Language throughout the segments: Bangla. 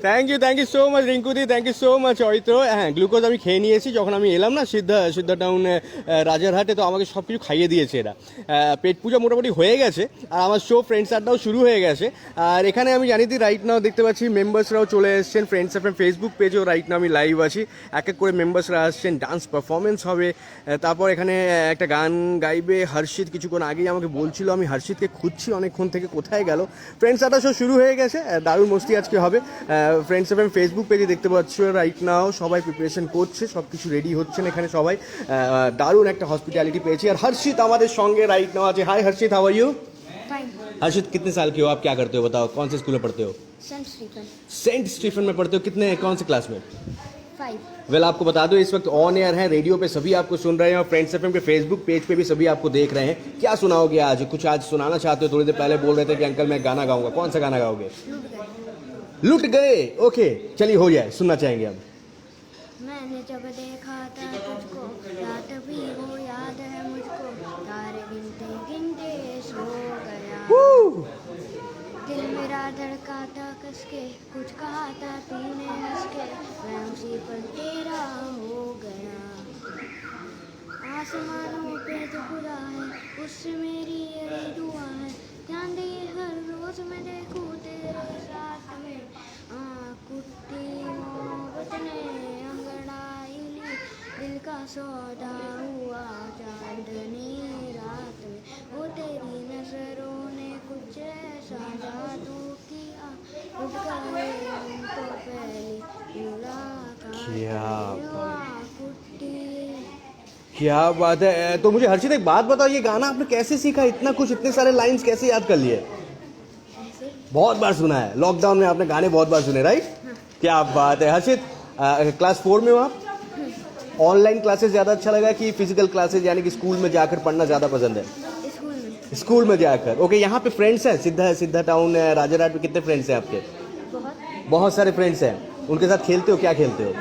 থ্যাংক ইউ সো মাচ রিঙ্কুদি, thank you so much Aritra. হ্যাঁ, গ্লুকোজ আমি খেয়ে নিয়েছি যখন আমি এলাম না সিদ্ধা টাউনে রাজারহাটে, তো আমাকে সব কিছু খাইয়ে দিয়েছে এরা। পেট পূজা মোটামুটি হয়ে গেছে, আর আমার শো ফ্রেন্ডস আড্ডাও শুরু হয়ে গেছে। আর এখানে আমি জানি দিই রাইট নাও দেখতে পাচ্ছি মেম্বার্সরাও চলে এসেছেন। ফ্রেন্ডস এফএম ফেসবুক পেজেও রাইট নাও আমি লাইভ আছি, এক এক করে মেম্বার্সরা আসছেন, ডান্স পারফরমেন্স হবে। তারপর এখানে একটা গান গাইবে হর্ষিত, কিছুক্ষণ আগেই আমাকে বলছিল, আমি হর্ষিতকে খুঁজছি অনেকক্ষণ থেকে, কোথায় গেল। ফ্রেন্ডস আড্ডা শো শুরু হয়ে গেছে, দারুণ মস্তি আজকে হবে। ফ্রেন্ডস এফএম ফেসবুক পেজে দেখতে পাচ্ছ রাইট নাও সবাই প্রিপারেশন করছে, সব কিছু রেডি হচ্ছেন এখানে সবাই। দারুণ একটা হসপিটালিটি পেয়েছি। আর হর্ষিত আমাদের সঙ্গে রাইট নাও আছে। Hi Harshit, how are you? Harshit कितने साल के हो आप, क्या करते हो बताओ, कौन से स्कूल में पढ़ते हो? सेंट स्टीफन में पढ़ते हो। कितने कौन से क्लास में? 5। वेल आपको बता दो इस वक्त ऑन एयर है, रेडियो पे सभी आपको सुन रहे हैं और फ्रेंड्स एफएम के फेसबुक पेज पे भी सभी आपको देख रहे हैं। क्या सुनाओगे आज, कुछ आज सुनाना चाहते हो? थोड़ी देर पहले बोल रहे थे कि अंकल मैं गाना गाऊंगा, कौन सा गाना गाओगे? लुट गए। ओके चलिए हो जाए, सुनना चाहेंगे हम। मैंने जब देखा था तुझको, रात भी वो याद है मुझको, तारे गिनते गिनते सो गया। दिल मेरा धड़का था कसके, कुछ कहा था तूने हंस के, मैं उसी पर तेरा हो गया। आसमानों पे जो खुदा है, उससे मेरी यही दुआ है, ध्यान दे हर रोज मैं देखूं तेरे साथ में। कुट्टी मोहब्बत ने अंगड़ाई ली, दिल का सौदा हुआ चांदनी रात में, वो तेरी नजरों ने कुछ ऐसा जादू किया, उठ गए हम तो पहली मुलाकात कुट्टी। क्या बात है। तो मुझे हर्षित एक बात बताओ, ये गाना आपने कैसे सीखा? इतना कुछ, इतने सारे लाइंस कैसे याद कर लिए? बहुत बार सुना है, लॉकडाउन में आपने गाने बहुत बार सुने, राइट? क्या बात है। हर्षित क्लास 4 में हो आप? ऑनलाइन क्लासेस ज़्यादा अच्छा लगा कि फिजिकल क्लासेस, यानी कि स्कूल में जाकर पढ़ना ज़्यादा पसंद है? स्कूल में जाकर। ओके, यहाँ पे फ्रेंड्स हैं सिद्धा टाउन राजारहाट में, कितने फ्रेंड्स हैं आपके? बहुत सारे फ्रेंड्स हैं। उनके साथ खेलते हो, क्या खेलते हो?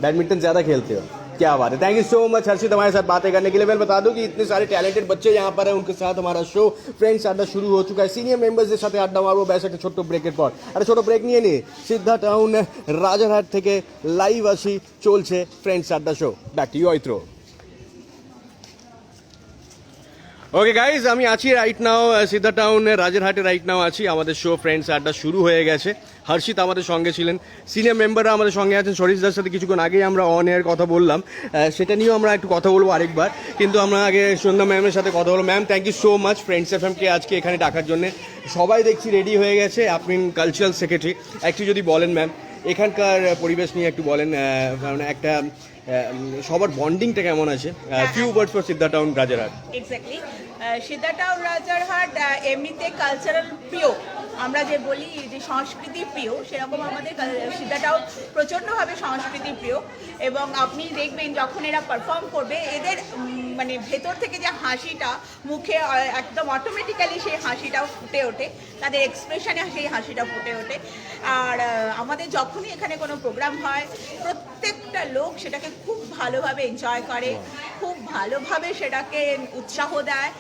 बैडमिंटन ज़्यादा खेलते हो। क्या बात है। थैंक यू सो मच हर्षित हमारे साथ बातें करने के लिए। मैं बता दूं कि इतने सारे टैलेंटेड बच्चे यहाँ पर हैं, उनके साथ हमारा शो फ्रेंड्स आड्डा शुरू हो चुका है। सीनियर मेंबर्सদের সাথে আড্ডা মারবো ব্যাস একটা ছোট্ট ব্রেকের পর। আরে ছোট ব্রেক নিয়ে নি, সিদ্ধা টাউন রাজারহাট থেকে লাইভ আসি, চলছে ফ্রেন্ডস আড্ডা show. Back to you Aritra. Okay guys, আমি আছি রাইট নাও সিদ্ধা টাউন রাজারহাটে রাইট নাও আছি। আমাদের শো ফ্রেন্ডস আড্ডা শুরু হয়ে গেছে। হর্ষিত আমাদের সঙ্গে ছিলেন, সিনিয়র মেম্বাররা আমাদের সঙ্গে আছেন। সরিষদার সাথে কিছুক্ষণ আগেই আমরা অন এয়ার কথা বললাম, সেটা নিয়েও আমরা একটু কথা বলবো আরেকবার, কিন্তু আমরা আগে সন্ধ্যা ম্যামের সাথে কথা বলবো। Ma'am thank you so much friends এফএমকে আজকে এখানে ডাকার জন্য। সবাই দেখছি রেডি হয়ে গেছে, আপনি কালচারাল সেক্রেটারি, একটু যদি বলেন ম্যাম এখানকার পরিবেশ নিয়ে একটু বলেন, মানে একটা সবার বন্ডিংটা কেমন আছে? Few words for Siddha town Rajarhat. Exactly, Siddha town Rajarhat এমনিতে কালচারাল প্রিয়, আমরা যে বলি যে সংস্কৃতি প্রিয়, সেরকম আমাদের সিদ্ধা টাউন প্রচণ্ডভাবে সংস্কৃতি প্রিয়। এবং আপনি দেখবেন যখন এরা পারফর্ম করবে, এদের মানে ভেতর থেকে যে হাসিটা মুখে একদম অটোমেটিক্যালি সেই হাসিটা ফুটে ওঠে, তাদের এক্সপ্রেশনে সেই হাসিটা ফুটে ওঠে। আর আমাদের যখনই এখানে কোনো প্রোগ্রাম হয়, প্রত্যেকটা লোক সেটাকে খুব ভালোভাবে এনজয় করে, খুব ভালোভাবে সেটাকে উৎসাহ দেয়।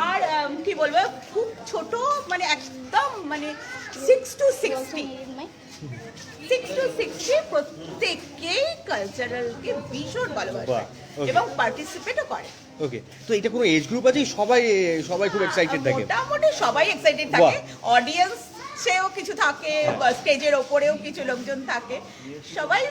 আর কি বলবো, খুব ছোট মানে একদম মানে 6 to 60 প্রত্যেকেই কালচারালকে ভীষণ ভালোবাসে এবং পার্টিসিপেটও করে। ওকে, তো এটা কোনো এজ গ্রুপ আছে? সবাই খুব এক্সাইটেড থাকে? মোটামুটি সবাই এক্সাইটেড থাকে, অডিয়েন্স সেও কিছু থাকে, স্টেজের ওপরেও কিছু লোকজন থাকে, সবাই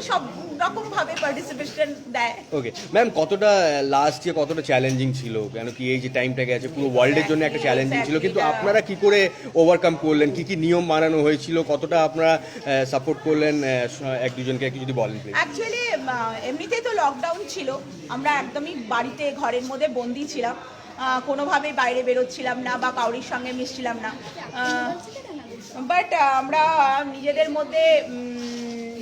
সব রকম ভাবে পার্টিসিপেশন দেয়। ওকে ম্যাম, কতটা লাস্ট ইয়ার কতটা চ্যালেঞ্জিং ছিল? কেন কি এই যে টাইমটা গেছে পুরো ওয়ার্ল্ডের জন্য একটা চ্যালেঞ্জিং ছিল, কিন্তু আপনারা কি করে ওভারকাম করলেন? কি কি নিয়ম বানানো হয়েছিল? কতটা আপনারা সাপোর্ট করলেন এক দুজনকে, একটু যদি বলেন প্লিজ। অ্যাকচুয়ালি এমনিতেই তো লকডাউন ছিল, আমরা একদমই বাড়িতে ঘরের মধ্যে বন্দি ছিলাম, কোনোভাবেই বাইরে বেরোচ্ছিলাম না বা কাউরির সঙ্গে মিশছিলাম না। বাট আমরা নিজেদের মধ্যে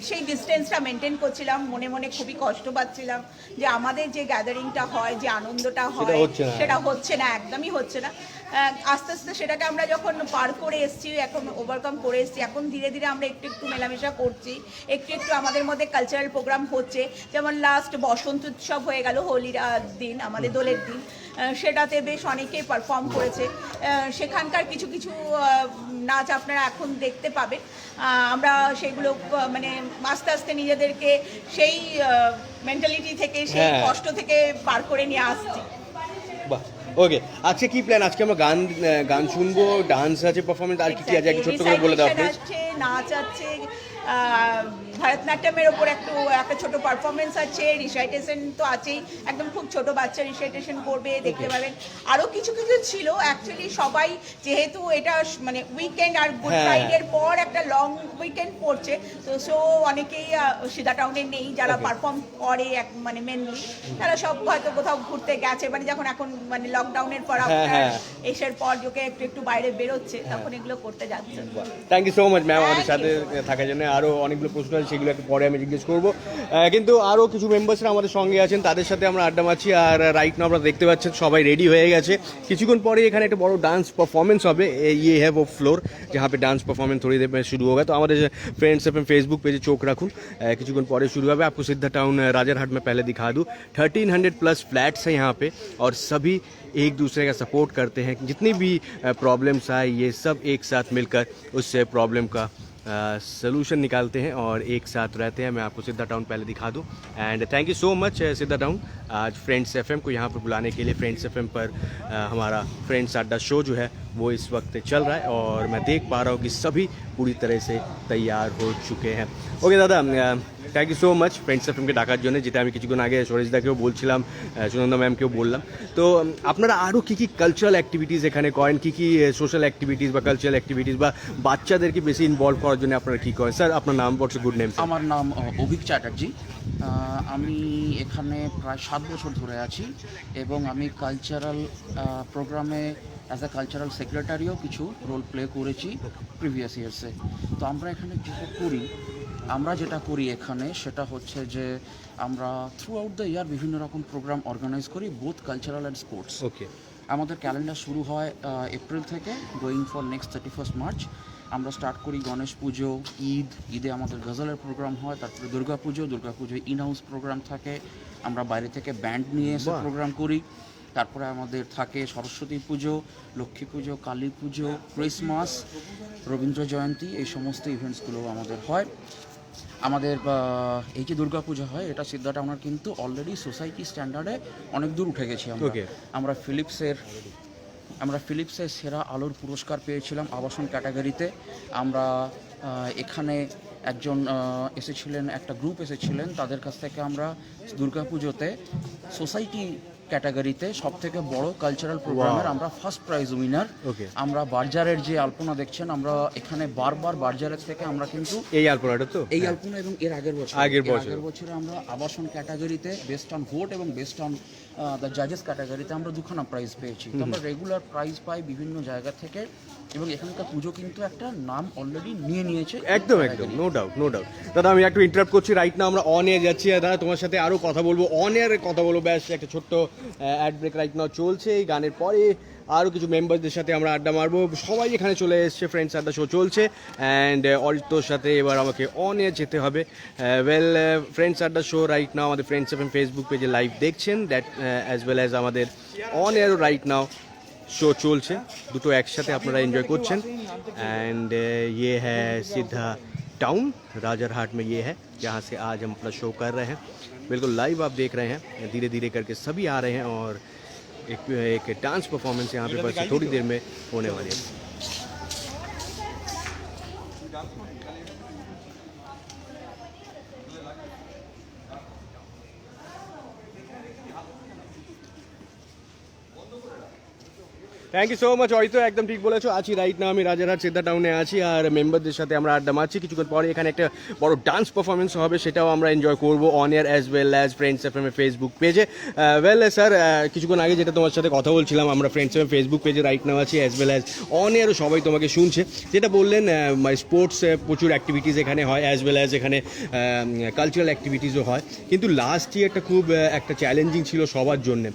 সেই ডিস্টেন্সটা মেনটেন করছিলাম, মনে মনে খুবই কষ্ট পাচ্ছিলাম যে আমাদের যে গ্যাদারিংটা হয়, যে আনন্দটা হয় সেটা হচ্ছে না, একদমই হচ্ছে না। আস্তে আস্তে সেটাকে আমরা যখন পার করে এসেছি, এখন ওভারকাম করে এসেছি, এখন ধীরে ধীরে আমরা একটু একটু মেলামেশা করছি, একটু একটু আমাদের মধ্যে কালচারাল প্রোগ্রাম হচ্ছে। যেমন লাস্ট বসন্ত উৎসব হয়ে গেল, হোলির দিন, আমাদের দোলের দিন, সেটাতে বেশ অনেকেই পারফর্ম করেছে। সেখানকার কিছু কিছু নাচ আপনারা এখন দেখতে পাবেন। আমরা সেগুলো মানে আস্তে আস্তে নিজেদেরকে সেই মেন্টালিটি থেকে, সেই কষ্ট থেকে পার করে নিয়ে আসছি। বাহ, ওকে। আজকে কি প্ল্যান? আজকে আমরা গান গান শুনবো, ডান্স আছে, পারফরমেন্স, আর কি কি আছে একটু ছোট্ট করে বলে দাও প্লিজ। আছে, নাচ আছে, ভারতনাট্যমের ওপর একটা ছোট পারফরমেন্স আছে, রিসাইটেশন তো আছেই, একদম খুব ছোট বাচ্চা রিসাইটেশন করবে, দেখতে পাবেন। আরও কিছু কিছু ছিল অ্যাকচুয়ালি, সবাই যেহেতু এটা মানে উইকেন্ড আর গুড ফ্রাইডের পর একটা লং উইকেন্ড পড়ছে, তো সো অনেকেই সিধা টাউনে নেই যারা পারফর্ম করে, মানে মেনলি তারা সব হয়তো কোথাও ঘুরতে গেছে, মানে যখন এখন মানে লকডাউনের পর এসের পর যোকে একটু একটু বাইরে বেরোচ্ছে, তখন এগুলো করতে যাচ্ছে। Thank you so much ma'am আমাদের সাথে থাকার জন্য। আরও অনেকগুলো প্রশ্ন আছে, সেগুলো একটু পরে আমি জিজ্ঞেস করবো, কিন্তু আরও কিছু মেম্বার্সরা আমাদের সঙ্গে আছেন, তাদের সাথে আমরা আড্ডা মারছি। আর রাইট নাও আমরা দেখতে পাচ্ছেন সবাই রেডি হয়ে গেছে। কিছুক্ষণ পরে এখানে একটা বড় ডান্স পারফরমেंस হবে, ये है वो फ्लोर जहाँ पे डांस परफॉर्मेंस थोड़ी देर में शुरू होगा। तो हमारे फ्रेंड्स अपने फेसबुक पेज चोक रखूँ, কিছুক্ষণ পরে शुरू হবে। आपको सिद्धा टाउन राजारहाट में पहले दिखा दूँ, 1300+ फ्लैट्स हैं यहाँ पे, और सभी एक दूसरे का सपोर्ट करते हैं। जितनी भी प्रॉब्लम्स आए, ये सब एक साथ मिलकर उस प्रॉब्लम का सोल्यूशन निकालते हैं और एक साथ रहते हैं। मैं आपको सिद्धा टाउन पहले दिखा दूं। And thank you so much सिद्धा टाउन, आज फ्रेंड्स एफएम को यहाँ पर बुलाने के लिए। फ्रेंड्स एफएम पर हमारा फ्रेंड्स अड्डा शो जो है वो इस वक्त चल रहा है, और मैं देख पा रहा हूँ कि सभी पूरी तरह से तैयार हो चुके हैं। ओके दादा, thank you so much friends এফএমকে ডাকার জন্য, যেটা আমি কিছুক্ষণ আগে সরেশদাকেও বলছিলাম, সুনন্দা ম্যামকেও বললাম। তো আপনারা আরও কী কী কালচারাল অ্যাক্টিভিটিস এখানে করেন, কী কী সোশ্যাল অ্যাক্টিভিটিস বা কালচারাল অ্যাক্টিভিটিস, বা বাচ্চাদেরকে বেশি ইনভলভ করার জন্য আপনারা কী করেন? স্যার আপনার নাম, হোয়াটস গুড নেম? আমার নাম অভিক চ্যাটার্জি। আমি এখানে প্রায় 7 বছর ধরে আছি, এবং আমি কালচারাল প্রোগ্রামে অ্যাজ এ কালচারাল সেক্রেটারিও কিছু রোল প্লে করেছি প্রিভিয়াস ইয়ার্সে। তো আমরা এখানে যেটা করি এখানে সেটা হচ্ছে যে আমরা থ্রু আউট দ্য ইয়ার বিভিন্ন রকম প্রোগ্রাম অর্গানাইজ করি, বোথ কালচারাল অ্যান্ড স্পোর্টস। ওকে। আমাদের ক্যালেন্ডার শুরু হয় এপ্রিল থেকে, গোয়িং ফর নেক্সট 31 মার্চ। আমরা স্টার্ট করি গণেশ পুজো, ঈদে আমাদের গজলের প্রোগ্রাম হয়, তারপরে দুর্গাপুজোয় ইন হাউস প্রোগ্রাম থাকে, আমরা বাইরে থেকে ব্যান্ড নিয়ে এসে প্রোগ্রাম করি। তারপরে আমাদের থাকে সরস্বতী পুজো, লক্ষ্মী পুজো, কালী পুজো, ক্রিসমাস, রবীন্দ্র জয়ন্তী, এই সমস্ত ইভেন্টসগুলো আমাদের হয়। আমাদের এই যে দুর্গাপূজা হয়, এটা সিদ্ধা টাউনের কিন্তু অলরেডি সোসাইটি স্ট্যান্ডার্ডে অনেক দূর উঠে গেছি আমরা। আমরা ফিলিপসের সেরা আলোর পুরস্কার পেয়েছিলাম আবাসন ক্যাটাগরিতে। আমরা এখানে একজন এসেছিলেন, একটা গ্রুপ এসেছিলেন, তাদের কাছ থেকে আমরা দুর্গাপুজোতে সোসাইটি ক্যাটাগরিতে সবথেকে বড় কালচারাল প্রোগ্রামের আমরা ফার্স্ট প্রাইজ উইনার। আমরা বার্জারের যে আলপনা দেখছেন, আমরা এখানে বারবার বার্জারের থেকে আমরা কিন্তু এই আলপনা এবং এর আগের বছরে আমরা আবাসন ক্যাটাগরিতে বেস্ট অন ভোট এবং বেস্ট অন দ্য জাজেস ক্যাটাগরিতে আমরা 2খানা প্রাইজ পেয়েছি। তো আমরা রেগুলার প্রাইজ পাই বিভিন্ন জায়গা থেকে, এবং এখানকার পুজো কিন্তু একটা নাম অলরেডি নিয়ে নিয়েছে। একদম নো ডাউট। দাদা আমি একটু ইন্টারাপ্ট করছি, রাইট না আমরা অন এয়ার যাচ্ছি। দাদা তোমার সাথে আরও কথা বলবো, অন এয়ারে কথা বলবো, ব্যাস একটা ছোট্ট অ্যাড ব্রেক রাইট নাও চলছে। এই গানের পরে আরও কিছু মেম্বারদের সাথে আমরা আড্ডা মারবো, সবাই এখানে চলে এসছে, ফ্রেন্ডস আড্ডা শো চলছে। অ্যান্ড অরিত্রর সাথে এবার আমাকে অন এয়ার যেতে হবে। ফ্রেন্ডস আড্ডা শো রাইট নাও আমাদের ফ্রেন্ডস এফএম ফেসবুক পেজে লাইভ দেখছেন, দ্যাট অ্যাজ ওয়েল অ্যাজ আমাদের অন এয়ারও রাইট নাও शो চলছে, দুটো একসাথে আপনারা এনজয় করছেন। एंड ये है सीधा टाउन राजरहाट में, ये है जहाँ से आज हम अपना शो कर रहे हैं। बिल्कुल लाइव आप देख रहे हैं, धीरे धीरे करके सभी आ रहे हैं, और एक डांस परफॉर्मेंस यहाँ पे बस थोड़ी देर में होने वाली है। থ্যাংক ইউ সো মাচ হয়তো একদম ঠিক বলেছো। আছি রাইট না আমি রাজারহাট সিদ্ধা টাউনে আছি আর মেম্বারদের সাথে আমরা আড্ডা মারছি। কিছুক্ষণ পরে এখানে একটা বড় ডান্স পারফরমেন্স হবে, সেটাও আমরা এনজয় করবো on air as well as friends FM এর ফেসবুক পেজে। ওয়েল স্যার, কিছুক্ষণ আগে যেটা তোমার সাথে কথা বলছিলাম, আমরা ফ্রেন্ডস এফএম ফেসবুক পেজে রাইট নাও আছি অ্যাজ ওয়েল অ্যাজ অন এয়ারও সবাই তোমাকে শুনছে। যেটা বললেন স্পোর্টস প্রচুর অ্যাক্টিভিটিস এখানে হয় অ্যাজ ওয়েল অ্যাজ এখানে কালচারাল অ্যাক্টিভিটিসও হয়। কিন্তু লাস্ট ইয়ারটা খুব একটা চ্যালেঞ্জিং ছিল সবার জন্যে।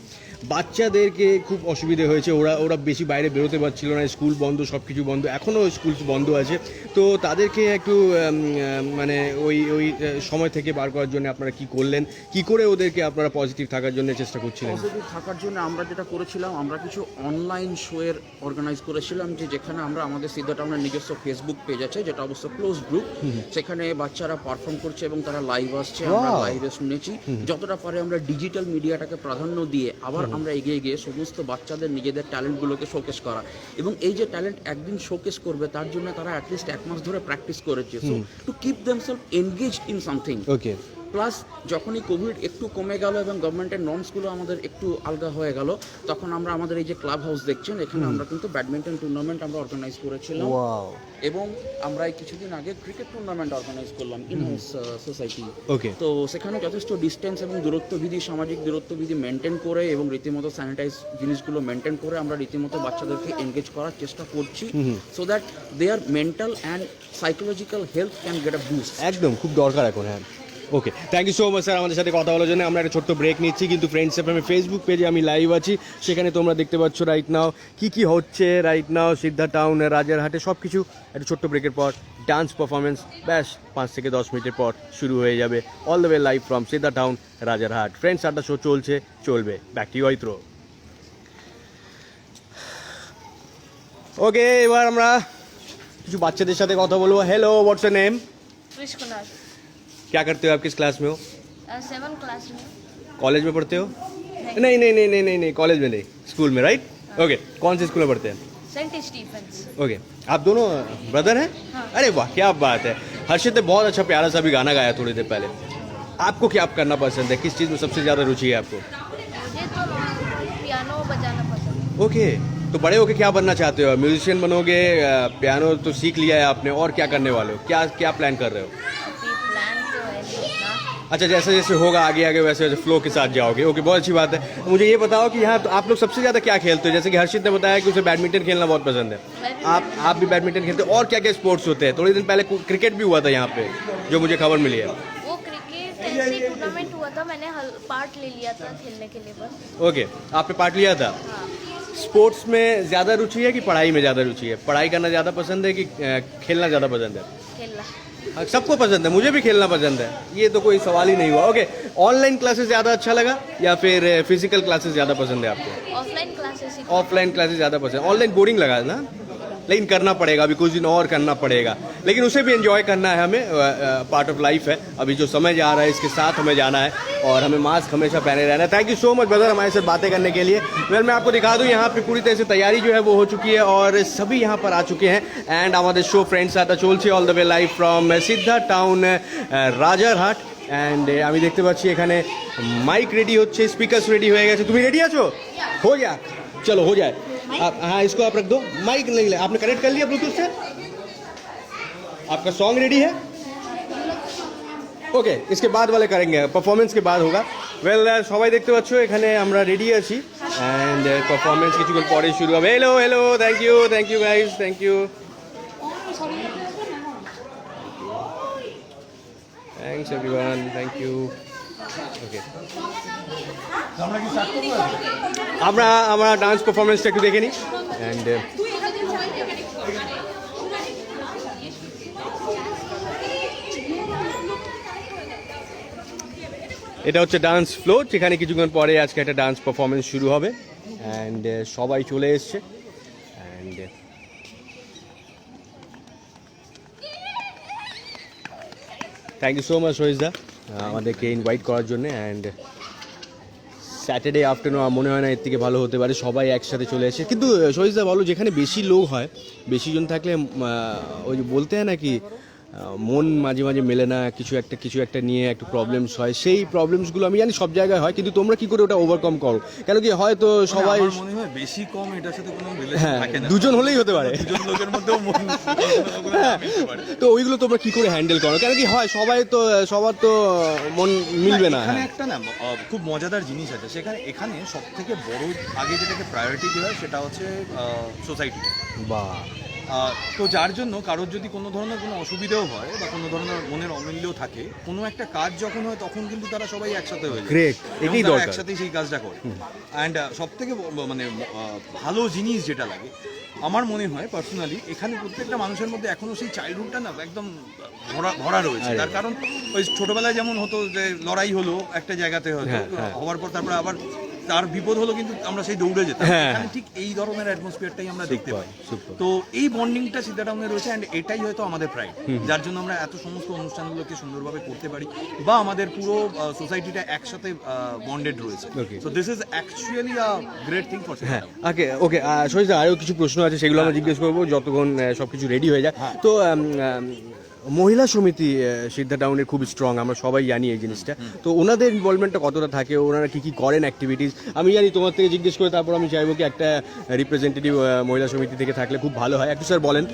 বাচ্চাদেরকে খুব অসুবিধে হয়েছে, ওরা বেশি বাইরে বেরোতে পারছিল না, স্কুল বন্ধ, সব কিছু বন্ধ, এখনও স্কুল বন্ধ আছে। তো তাদেরকে একটু মানে ওই সময় থেকে বার করার জন্য আপনারা কি করলেন, কি করে ওদেরকে আপনারা পজিটিভ থাকার জন্য চেষ্টা করছিলেন? পজিটিভ থাকার জন্য আমরা যেটা করেছিলাম, আমরা কিছু অনলাইন শোয়ের অর্গানাইজ করেছিলাম, যেখানে আমরা আমাদের সিদ্ধা টাউনের নিজস্ব ফেসবুক পেজ আছে, যেটা অবশ্য ক্লোজ গ্রুপ, সেখানে বাচ্চারা পারফর্ম করছে এবং তারা লাইভ আসছে, আমরা লাইভে শুনেছি। যতটা পারে আমরা ডিজিটাল মিডিয়াটাকে প্রাধান্য দিয়ে আবার আমরা এগিয়ে গিয়ে সমস্ত বাচ্চাদের নিজেদের ট্যালেন্টগুলোকে শোকেস করা, এবং এই যে ট্যালেন্ট একদিন শোকেস করবে তার জন্য তারা অ্যাটলিস্ট 1 মাস ধরে প্র্যাকটিস করেছে, so to keep themselves engaged in something. Okay. Plus যখনই কোভিড একটু কমে গেল এবং গভর্নমেন্টের নর্মসগুলো আমাদের একটু আলগা হয়ে গেল, তখন আমরা আমাদের এই যে ক্লাব হাউস দেখছেন, এখানে আমরা কিন্তু ব্যাডমিন্টন টুর্নামেন্ট আমরা অর্গানাইজ করেছিলাম, এবং আমরা এই কিছুদিন আগে ক্রিকেট টুর্নামেন্ট অর্গানাইজ করলাম ইন হাউস সোসাইটি। ওকে। তো সেখানে যথেষ্ট ডিস্টেন্স এবং দূরত্ববিধি, সামাজিক দূরত্ববিধি মেনটেন করে এবং রীতিমতো স্যানিটাইজ জিনিসগুলো মেনটেন করে আমরা রীতিমতো বাচ্চাদেরকে এনগেজ করার চেষ্টা করছি, so that their mental and psychological health can get a boost. একদম খুব দরকার এখন। হ্যাঁ, okay, thank you so much sir আমাদের সাথে কথা বলার জন্য। আমরা একটা ছোট্ট ব্রেক নিচ্ছি, কিন্তু ফ্রেন্ডস এফএম ফেসবুক পেজে আমি লাইভ আছি, সেখানে তোমরা দেখতে পাচ্ছ রাইট নাও কি হচ্ছে রাইট নাও সিদ্ধা টাউন রাজারহাটে সব কিছু। একটা ছোট্ট ব্রেকের পর ডান্স পারফরমেন্স ব্যাস 5 থেকে 10 মিনিটের পর শুরু হয়ে যাবে, all the way live from Siddha town Rajarhat. Friends আড্ডা শো চলবে ব্যাক টু অয়ত্র। ওকে, এবার আমরা কিছু বাচ্চাদের সাথে কথা বলবো। Hello, what's your name? Krish Kumar. क्या करते हो आप, किस क्लास में हो? 7 क्लास में। कॉलेज में पढ़ते हो? नहीं, कॉलेज में नहीं, स्कूल में, राइट? ओके, कौन से स्कूल में पढ़ते हैं? Saint Stephen's. ओके, आप दोनों ब्रदर हैं? हाँ। अरे वाह, क्या बात है। हर्षित ने बहुत अच्छा प्यारा सा भी गाना गाया थोड़ी देर पहले। आपको क्या करना पसंद है, किस चीज़ में सबसे ज़्यादा रुचि है आपको? मुझे तो पियानो बजाना पसंद है। ओके, तो बड़े होके क्या बनना चाहते हो? म्यूजिशियन बनोगे? पियानो तो सीख लिया है आपने, और क्या करने वाले हो? क्या प्लान कर रहे हो? अभी प्लान तो है नहीं इतना। अच्छा, जैसे जैसे होगा आगे वैसे वैसे फ्लो के साथ जाओगे। ओके, बहुत अच्छी बात है। मुझे ये बताओ कि यहाँ तो आप लोग सबसे ज़्यादा क्या खेलते हो? जैसे कि हर्षित ने बताया कि उसे बैडमिंटन खेलना बहुत पसंद है, आप भी बैडमिंटन खेलते हो? और क्या क्या स्पोर्ट्स होते हैं? थोड़े दिन पहले क्रिकेट भी हुआ था यहाँ पे, जो मुझे खबर मिली है। वो क्रिकेट ऐसे टूर्नामेंट हुआ था, मैंने पार्ट ले लिया था खेलने के लिए बस। ओके, आपने पार्ट लिया था। हाँ। स्पोर्ट्स में ज़्यादा रुचि है कि पढ़ाई में ज़्यादा रुचि है? पढ़ाई करना ज़्यादा पसंद है कि खेलना ज़्यादा पसंद है? खेलना। हाँ, सबको पसंद है, मुझे भी खेलना पसंद है, ये तो कोई सवाल ही नहीं हुआ। ओके, ऑनलाइन क्लासेस ज़्यादा अच्छा लगा या फिर फिजिकल क्लासेस ज़्यादा पसंद है आपको? ऑफलाइन क्लासेस ही। ऑफलाइन क्लासेस ज़्यादा पसंद। ऑनलाइन बोरिंग लगा ना, लेकिन करना पड़ेगा, अभी कुछ दिन और करना पड़ेगा, लेकिन उसे भी एंजॉय करना है हमें, पार्ट ऑफ लाइफ है। अभी जो समय जा रहा है इसके साथ हमें जाना है और हमें मास्क हमेशा पहने रहना है। Thank you so much brother हमारे साथ बातें करने के लिए। वेल, मैं आपको दिखा दूं यहाँ पे पूरी तरह से तैयारी जो है वो हो चुकी है और सभी यहाँ पर आ चुके हैं। एंड हमारे शो फ्रेंड्स आता चलছে all the way live from Siddha town Rajarhat. And আমি দেখতে পাচ্ছি এখানে মাইক রেডি হচ্ছে, স্পিকার্স রেডি হয়ে গেছে। তুমি রেডি আছো? हो जा, चलो हो जाए। आप हाँ, इसको आप रख दो, माइक नहीं ले, आपने कनेक्ट कर लिया ब्लूटूथ से? आपका सॉन्ग रेडी है? ওকে, इसके बाद वाले करेंगे, परफॉर्मेंस के बाद होगा। वेल, সবাই দেখতে পাচ্ছ এখানে আমরা রেডি আছি অ্যান্ড পারফরমেন্স কিছুক্ষণ পরে শুরু হবে। Hello, thank you guys, thank you. Thanks everyone, thank you. Okay, আমরা ডান্স পারফরমেন্সটা একটু দেখে নিই অ্যান্ড এটা হচ্ছে ডান্স ফ্লোর, যেখানে কিছুক্ষণ পরে আজকে একটা ডান্স পারফরমেন্স শুরু হবে অ্যান্ড সবাই চলে এসছে and thank you so much রোহিতদা আমাদেরকে ইনভাইট করার জন্য। অ্যান্ড স্যাটারডে আফটারনুন মনে হয় না এর থেকে ভালো হতে পারে, সবাই একসাথে চলে এসে। কিন্তু সহিদা বলো, যেখানে বেশি লোক হয়, বেশি জন থাকলে ওই যে বলতে হয় নাকি মন মাঝে মাঝে মেলে না, কিছু একটা নিয়ে একটু প্রবলেমস হয়, সেই প্রবলেমসগুলো আমি জানি সব জায়গায় হয়, কিন্তু তোমরা কি করে ওটা ওভারকাম করো? কেন কি হয়তো সবাই, আমার মনে হয় বেশি কম এটার সাথে কোনো রিলেশন হ্যাঁ থাকে না, দুজন হলেই হতে পারে, দুজন লোকের মধ্যেও মন হ্যাঁ, তো ওইগুলো তোমরা কি করে হ্যান্ডেল করো? কেন কি হয় সবার তো মন মিলবে না। এখানে হ্যাঁ একটা না খুব মজাদার জিনিস আছে, এখানে সব থেকে বড় আগে যেটাকে প্রায়োরিটি দেওয়া হয় সেটা হচ্ছে সোসাইটি। বা তো যার জন্য কারোর যদি কোনো ধরনের কোনো অসুবিধাও হয় বা কোনো ধরনের মনের অমূল্যও থাকে, কোনো একটা কাজ যখন হয় তখন কিন্তু তারা সবাই একসাথে হয়ে যায়, Great, এবং এটাই তারা দরকার। একসাথেই সেই কাজটা করে। অ্যান্ড সব থেকে মানে ভালো জিনিস যেটা লাগে আমার মনে হয় পার্সোনালি, এখানে প্রত্যেকটা মানুষের মধ্যে এখনো সেই চাইল্ডহুডটা না একদম ভরা রয়েছে। তার কারণ ওই ছোটবেলায় যেমন হতো যে লড়াই হলো একটা জায়গাতে হতো, হওয়ার পর তারপর আবার তার বিপদ হলো কিন্তু আমরা সেই দৌড়ে যেতাম। এখানে ঠিক এই ধরনের অ্যাটমসফিয়ারটাই আমরা দেখতে পাই। তো এই বন্ডিংটা সিদ্ধা টাউনে রয়েছে, অ্যান্ড এটাই হয়তো আমাদের প্রাইড, যার জন্য আমরা এত সমস্ত অনুষ্ঠানগুলোকে সুন্দরভাবে করতে পারি, বা আমাদের পুরো সোসাইটিটা একসাথে বন্ডেড রয়েছে। So this is actually a great thing for Siddha town. Okay সহিত আরও কিছু প্রশ্ন আছে, সেগুলো আমরা জিজ্ঞেস করবো যতক্ষণ সবকিছু রেডি হয়ে যায়। তো মহিলা সমিতি সিদ্ধা টাউনের খুব স্ট্রং, আমরা সবাই জানি এই জিনিসটা। তো ওনাদের ইনভলভমেন্টটা কতটা থাকে, ওনারা কি কি করেন অ্যাক্টিভিটিস? আমি জানি, তোমার থেকে জিজ্ঞেস করে তারপর আমি চাইবো কি একটা রিপ্রেজেন্টেটিভ মহিলা সমিতি থেকে থাকলে খুব ভালো হয়। একটু স্যার বলেন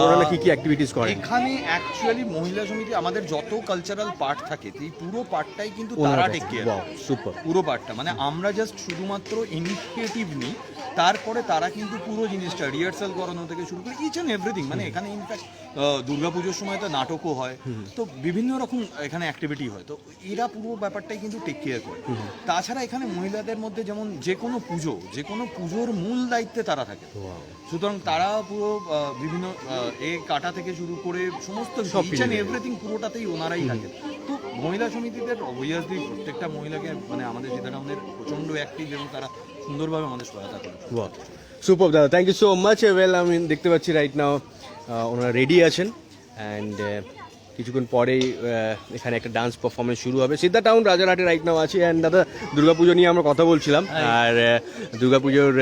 ওনারা কি কি অ্যাক্টিভিটিস করেন? এখানে অ্যাকচুয়ালি মহিলা সমিতি আমাদের যত কালচারাল পার্ট থাকে, এই পুরো পার্টটাই কিন্তু তারা টেক কেয়ার, সুপার, পুরো পার্টটা। মানে আমরা জাস্ট শুধুমাত্র ইনিশিয়েটিভ নিই, তারপরে তারা কিন্তু পুরো জিনিসটা রিহার্সাল করানো থেকে শুরু করে ইচ অ্যান্ড এভরিথিং। মানে এখানে ইনফ্যাক্ট দুর্গাপুজোর সময় তো নাটকও হয়, তো বিভিন্ন রকম এখানে অ্যাক্টিভিটি হয়, তো এরা পুরো ব্যাপারটাই কিন্তু টেক কেয়ার করে। তাছাড়া এখানে মহিলাদের মধ্যে যেমন যে কোনো পুজোর মূল দায়িত্বে তারা থাকে, সুতরাং তারা পুরো বিভিন্ন কাটা থেকে শুরু করে সমস্ত ইচ অ্যান্ড এভরিথিং পুরোটাতেই ওনারাই থাকে। তো মহিলা সমিতিদের অবভিয়াসলি প্রত্যেকটা মহিলাকে মানে আমাদের সিদ্ধা টাউনের প্রচণ্ড অ্যাক্টিভ, এবং তারা সুন্দরভাবে আমাদের সহায়তা করে। সুপার দাদা, thank you so much. Well, আমি দেখতে পাচ্ছি রাইট নাও ওনারা রেডি আছেন, অ্যান্ড কিছুক্ষণ পরেই এখানে একটা ডান্স পারফরমেন্স শুরু হবে। সিদ্ধা টাউন রাজারহাটে রাইট নাও আছি। অ্যান্ড দাদা, দুর্গাপুজো নিয়ে আমরা কথা বলছিলাম, আর দুর্গাপুজোর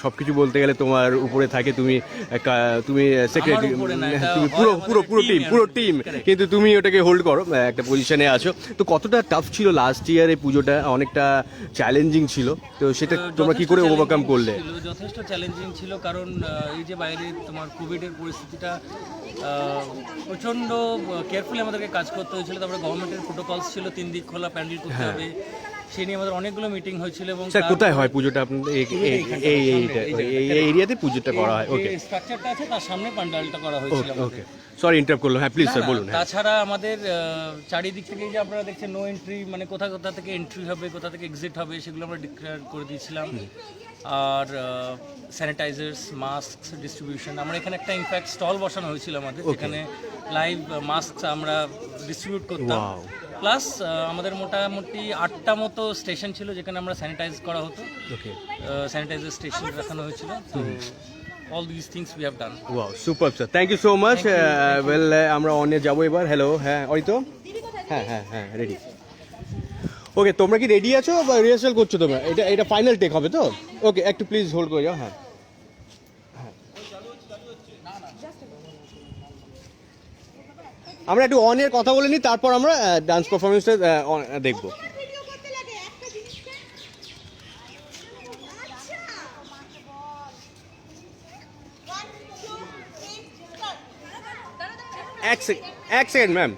সব কিছু বলতে গেলে তোমার উপরে থাকে, তুমি সেক্রেটারি, তুমি পুরো টিম, কিন্তু তুমি ওটাকে হোল্ড করো, একটা পজিশনে আছো। তো কতটা টাফ ছিল লাস্ট ইয়ার এই পুজোটা? অনেকটা চ্যালেঞ্জিং ছিল, তো সেটা তোমরা কি করে ওভারকাম করলে? যথেষ্ট চ্যালেঞ্জিং ছিল, কারণ এই যে বাইরে তোমার কোভিডের পরিস্থিতিটা প্রচণ্ড কেয়ারফুলি আমাদেরকে কাজ করতে হয়েছিল। তারপরে গভর্নমেন্টের প্রোটোকলস ছিল, 3 দিক খোলা প্যান্ডেল করতে হবে, সেই নিয়ে আমাদের অনেকগুলো মিটিং হয়েছিল। এবং স্যার, কোথায় হয় পুজোটা আপনাদের? এই এরিয়াতে পুজোটা করা হয়? ওকে, স্ট্রাকচারটা আছে তার সামনে প্যান্ডেলটা করা হয়েছিল। ওকে, সরি ইন্টারাপ্ট করলাম, হ্যাঁ প্লিজ স্যার বলুন। তাছাড়া আমাদের চারিদিক থেকে যে আপনারা দেখছেন নো এন্ট্রি, মানে কোথা থেকে এন্ট্রি হবে, কোথা থেকে এক্সিট হবে, সেগুলো আমরা ডিক্লেয়ার করে দিয়েছিলাম। আর স্যানিটাইজার্স, মাস্ক ডিস্ট্রিবিউশন, আমরা এখানে একটা ইনফ্যাক্ট স্টল বসানো হয়েছিল আমাদের, যেখানে লাইভ মাস্ক আমরা ডিস্ট্রিবিউট করতাম। প্লাস আমাদের মোটামুটি 8টা মতো স্টেশন ছিল যেখানে আমরা স্যানিটাইজ করা হতো, স্যানিটাইজার স্টেশন রাখানো হয়েছিল। তো all these things we have done. Wow, superb sir, thank you so much. Well, আমরা অনে যাবো এবার। হ্যালো, হ্যাঁ অরিতো, হ্যাঁ রেডি। ওকে, তোমরা কি রেডি আছো বা রিহার্সাল করছো তোমরা? এটা ফাইনাল টেক হবে তো? ওকে, একটু প্লিজ হোল্ড করে যাও। হ্যাঁ, আমরা একটু অনের কথা বলে নিই, তারপর আমরা ডান্স পারফরমেন্সটা দেখবো। এক সেকেন্ড ম্যাম,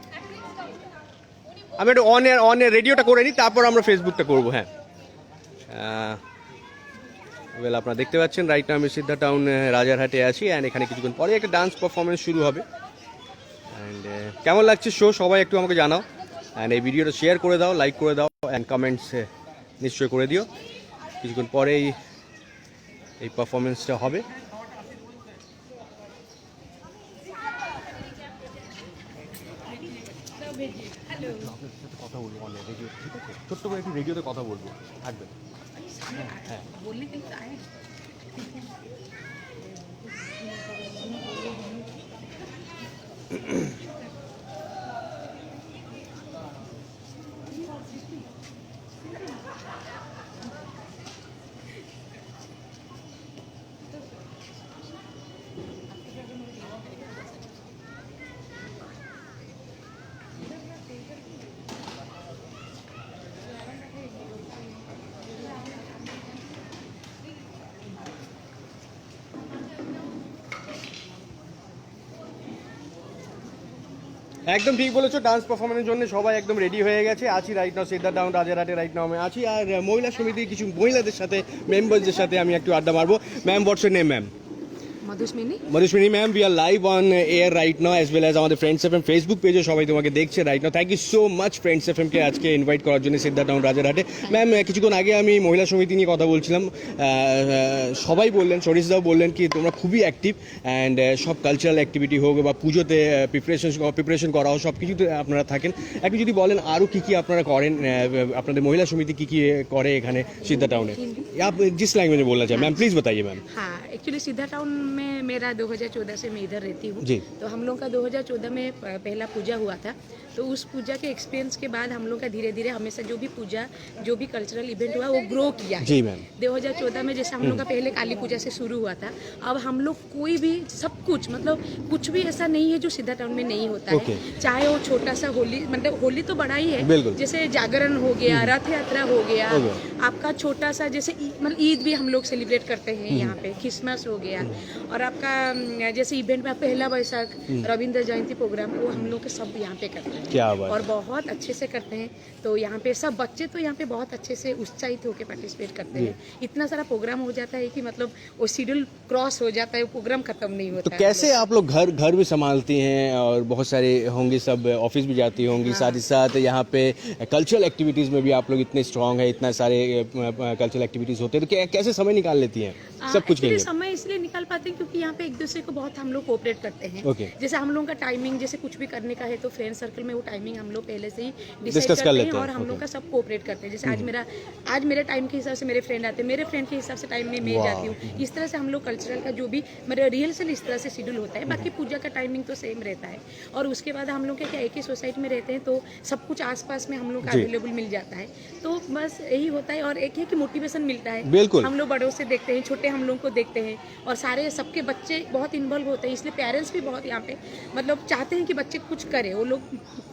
আমি একটু অনের রেডিওটা করে নিই, তারপর আমরা ফেসবুকটা করবো। হ্যাঁ, ওয়েল, আপনারা দেখতে পাচ্ছেন রাইট নাও আমি সিদ্ধা টাউন রাজারহাটে আছি, অ্যান্ড এখানে কিছুক্ষণ পরে একটা ডান্স পারফরমেন্স শুরু হবে। অ্যান্ড কেমন লাগছে শো, সবাই একটু আমাকে জানাও, অ্যান্ড এই ভিডিওটা শেয়ার করে দাও, লাইক করে দাও, অ্যান্ড কমেন্টস নিশ্চয় করে দিও। কিছুক্ষণ পরেই এই পারফরমেন্সটা হবে। কথা বলবো অনেক রেডিও, ঠিক আছে? ছোট্ট করে একটু রেডিওতে কথা বলবো, থাকবে? হ্যাঁ, বললি কিন্তু একদম ঠিক বলেছো, ডান্স পারফরমেন্সের জন্য সবাই একদম রেডি হয়ে গেছে। আছি রাইট নাও সিদ্ধার্থ টাউন রাজারহাটে, রাইট নাও আমি আছি। আর মহিলা সমিতির কিছু মহিলাদের সাথে, মেম্বারদের সাথে আমি একটু আড্ডা মারবো। Ma'am, what's your name ma'am? Madhusmini ma'am, we are live on air right now as well as আমাদের ফ্রেন্ডস এফএম ফেসবুক পেজে সবাই তোমাকে দেখছে right now. Thank you so much friends এফএমকে আজকে ইনভাইট করার জন্য সিদ্ধার্থ টাউন রাজারহাটে। ম্যাম, কিছুক্ষণ আগে আমি মহিলা সমিতি নিয়ে কথা বলছিলাম, সবাই বললেন, সরিষদাও বললেন কি তোমরা খুবই অ্যাক্টিভ অ্যান্ড সব কালচারাল অ্যাক্টিভিটি হোক বা পুজোতে প্রিপারেশন করা হোক, সব কিছুতে আপনারা থাকেন। একটু যদি বলেন আরও কী কী আপনারা করেন, আপনাদের মহিলা সমিতি কী কী করে এখানে সিদ্ধা টাউনে? आप जिस लैंग्वेज में बोलना चाहें मैम, प्लीज़ बताइए मैम। हाँ, एक्चुअली सीधा टाउन में मेरा 2014 से मैं इधर रहती हूँ जी। तो हम लोग का 2014 में पहला पूजा हुआ था। तो उस पूजा के एक्सपीरियंस के बाद हम लोग का धीरे धीरे हमेशा जो भी पूजा, जो भी कल्चरल इवेंट हुआ वो ग्रो किया है। जी मैम। 2014 में जैसे हम लोग का पहले काली पूजा से शुरू हुआ था, अब हम लोग कोई भी सब कुछ मतलब कुछ भी ऐसा नहीं है जो सीधा टाउन में नहीं होता Okay. है। चाहे वो छोटा सा होली, मतलब होली तो बड़ा ही है, बिल्कुल। जैसे जागरण हो गया, रथ यात्रा हो गया, हो गया। आपका छोटा सा जैसे मतलब ईद भी हम लोग सेलिब्रेट करते हैं यहाँ पे, क्रिसमस हो गया, और आपका जैसे इवेंट में पहला वैशाख, रविंद्र जयंती प्रोग्राम, वो हम लोग के सब यहाँ पे करते हैं। क्या बात और बहुत अच्छे से करते हैं। तो यहाँ पे सब बच्चे तो यहाँ पे बहुत अच्छे से उत्साहित होकर पार्टिसिपेट करते हैं। इतना सारा प्रोग्राम हो जाता है कि मतलब वो शेड्यूल क्रॉस हो जाता है, वो प्रोग्राम खत्म नहीं होता तो है। कैसे आप लोग घर भी संभालती हैं और बहुत सारे होंगे, सब ऑफिस भी जाती होंगी, साथ ही साथ यहाँ पे कल्चरल एक्टिविटीज़ में भी आप लोग इतने स्ट्रांग है, इतना सारे कल्चरल एक्टिविटीज़ होते हैं, तो कैसे समय निकाल लेती हैं सब कुछ के एक्चुअली लिए? समय इसलिए निकाल पाते हैं क्योंकि यहाँ पे एक दूसरे को बहुत हम लोग कोऑपरेट करते हैं। Okay. जैसे हम लोगों का टाइमिंग, जैसे कुछ भी करने का है तो फ्रेंड सर्कल में वो टाइमिंग हम लोग पहले से ही डिसाइड Discuss कर करते लेते हैं हैं। और हम लोग Okay. का सब कोऑपरेट करते हैं। जैसे आज मेरे टाइम के हिसाब से मेरे फ्रेंड आते हैं, मेरे फ्रेंड के हिसाब से टाइम में मैं Wow. जाती हूँ। इस तरह से हम लोग कल्चरल का जो भी मेरा रिहर्सल इस तरह से शेड्यूल होता है। बाकी पूजा का टाइमिंग तो सेम रहता है। और उसके बाद हम लोग क्या एक ही सोसाइटी में रहते हैं तो सब कुछ आसपास में हम लोग का जी। अवेलेबल मिल जाता है। तो बस यही होता है। और एक है कि मोटिवेशन मिलता है। बिल्कुल। हम लोग बड़ों से देखते हैं, छोटे हम लोग को देखते हैं, और सारे सबके बच्चे बहुत इन्वॉल्व होते हैं, इसलिए पेरेंट्स भी बहुत यहाँ पे मतलब चाहते हैं कि बच्चे कुछ करें। वो लोग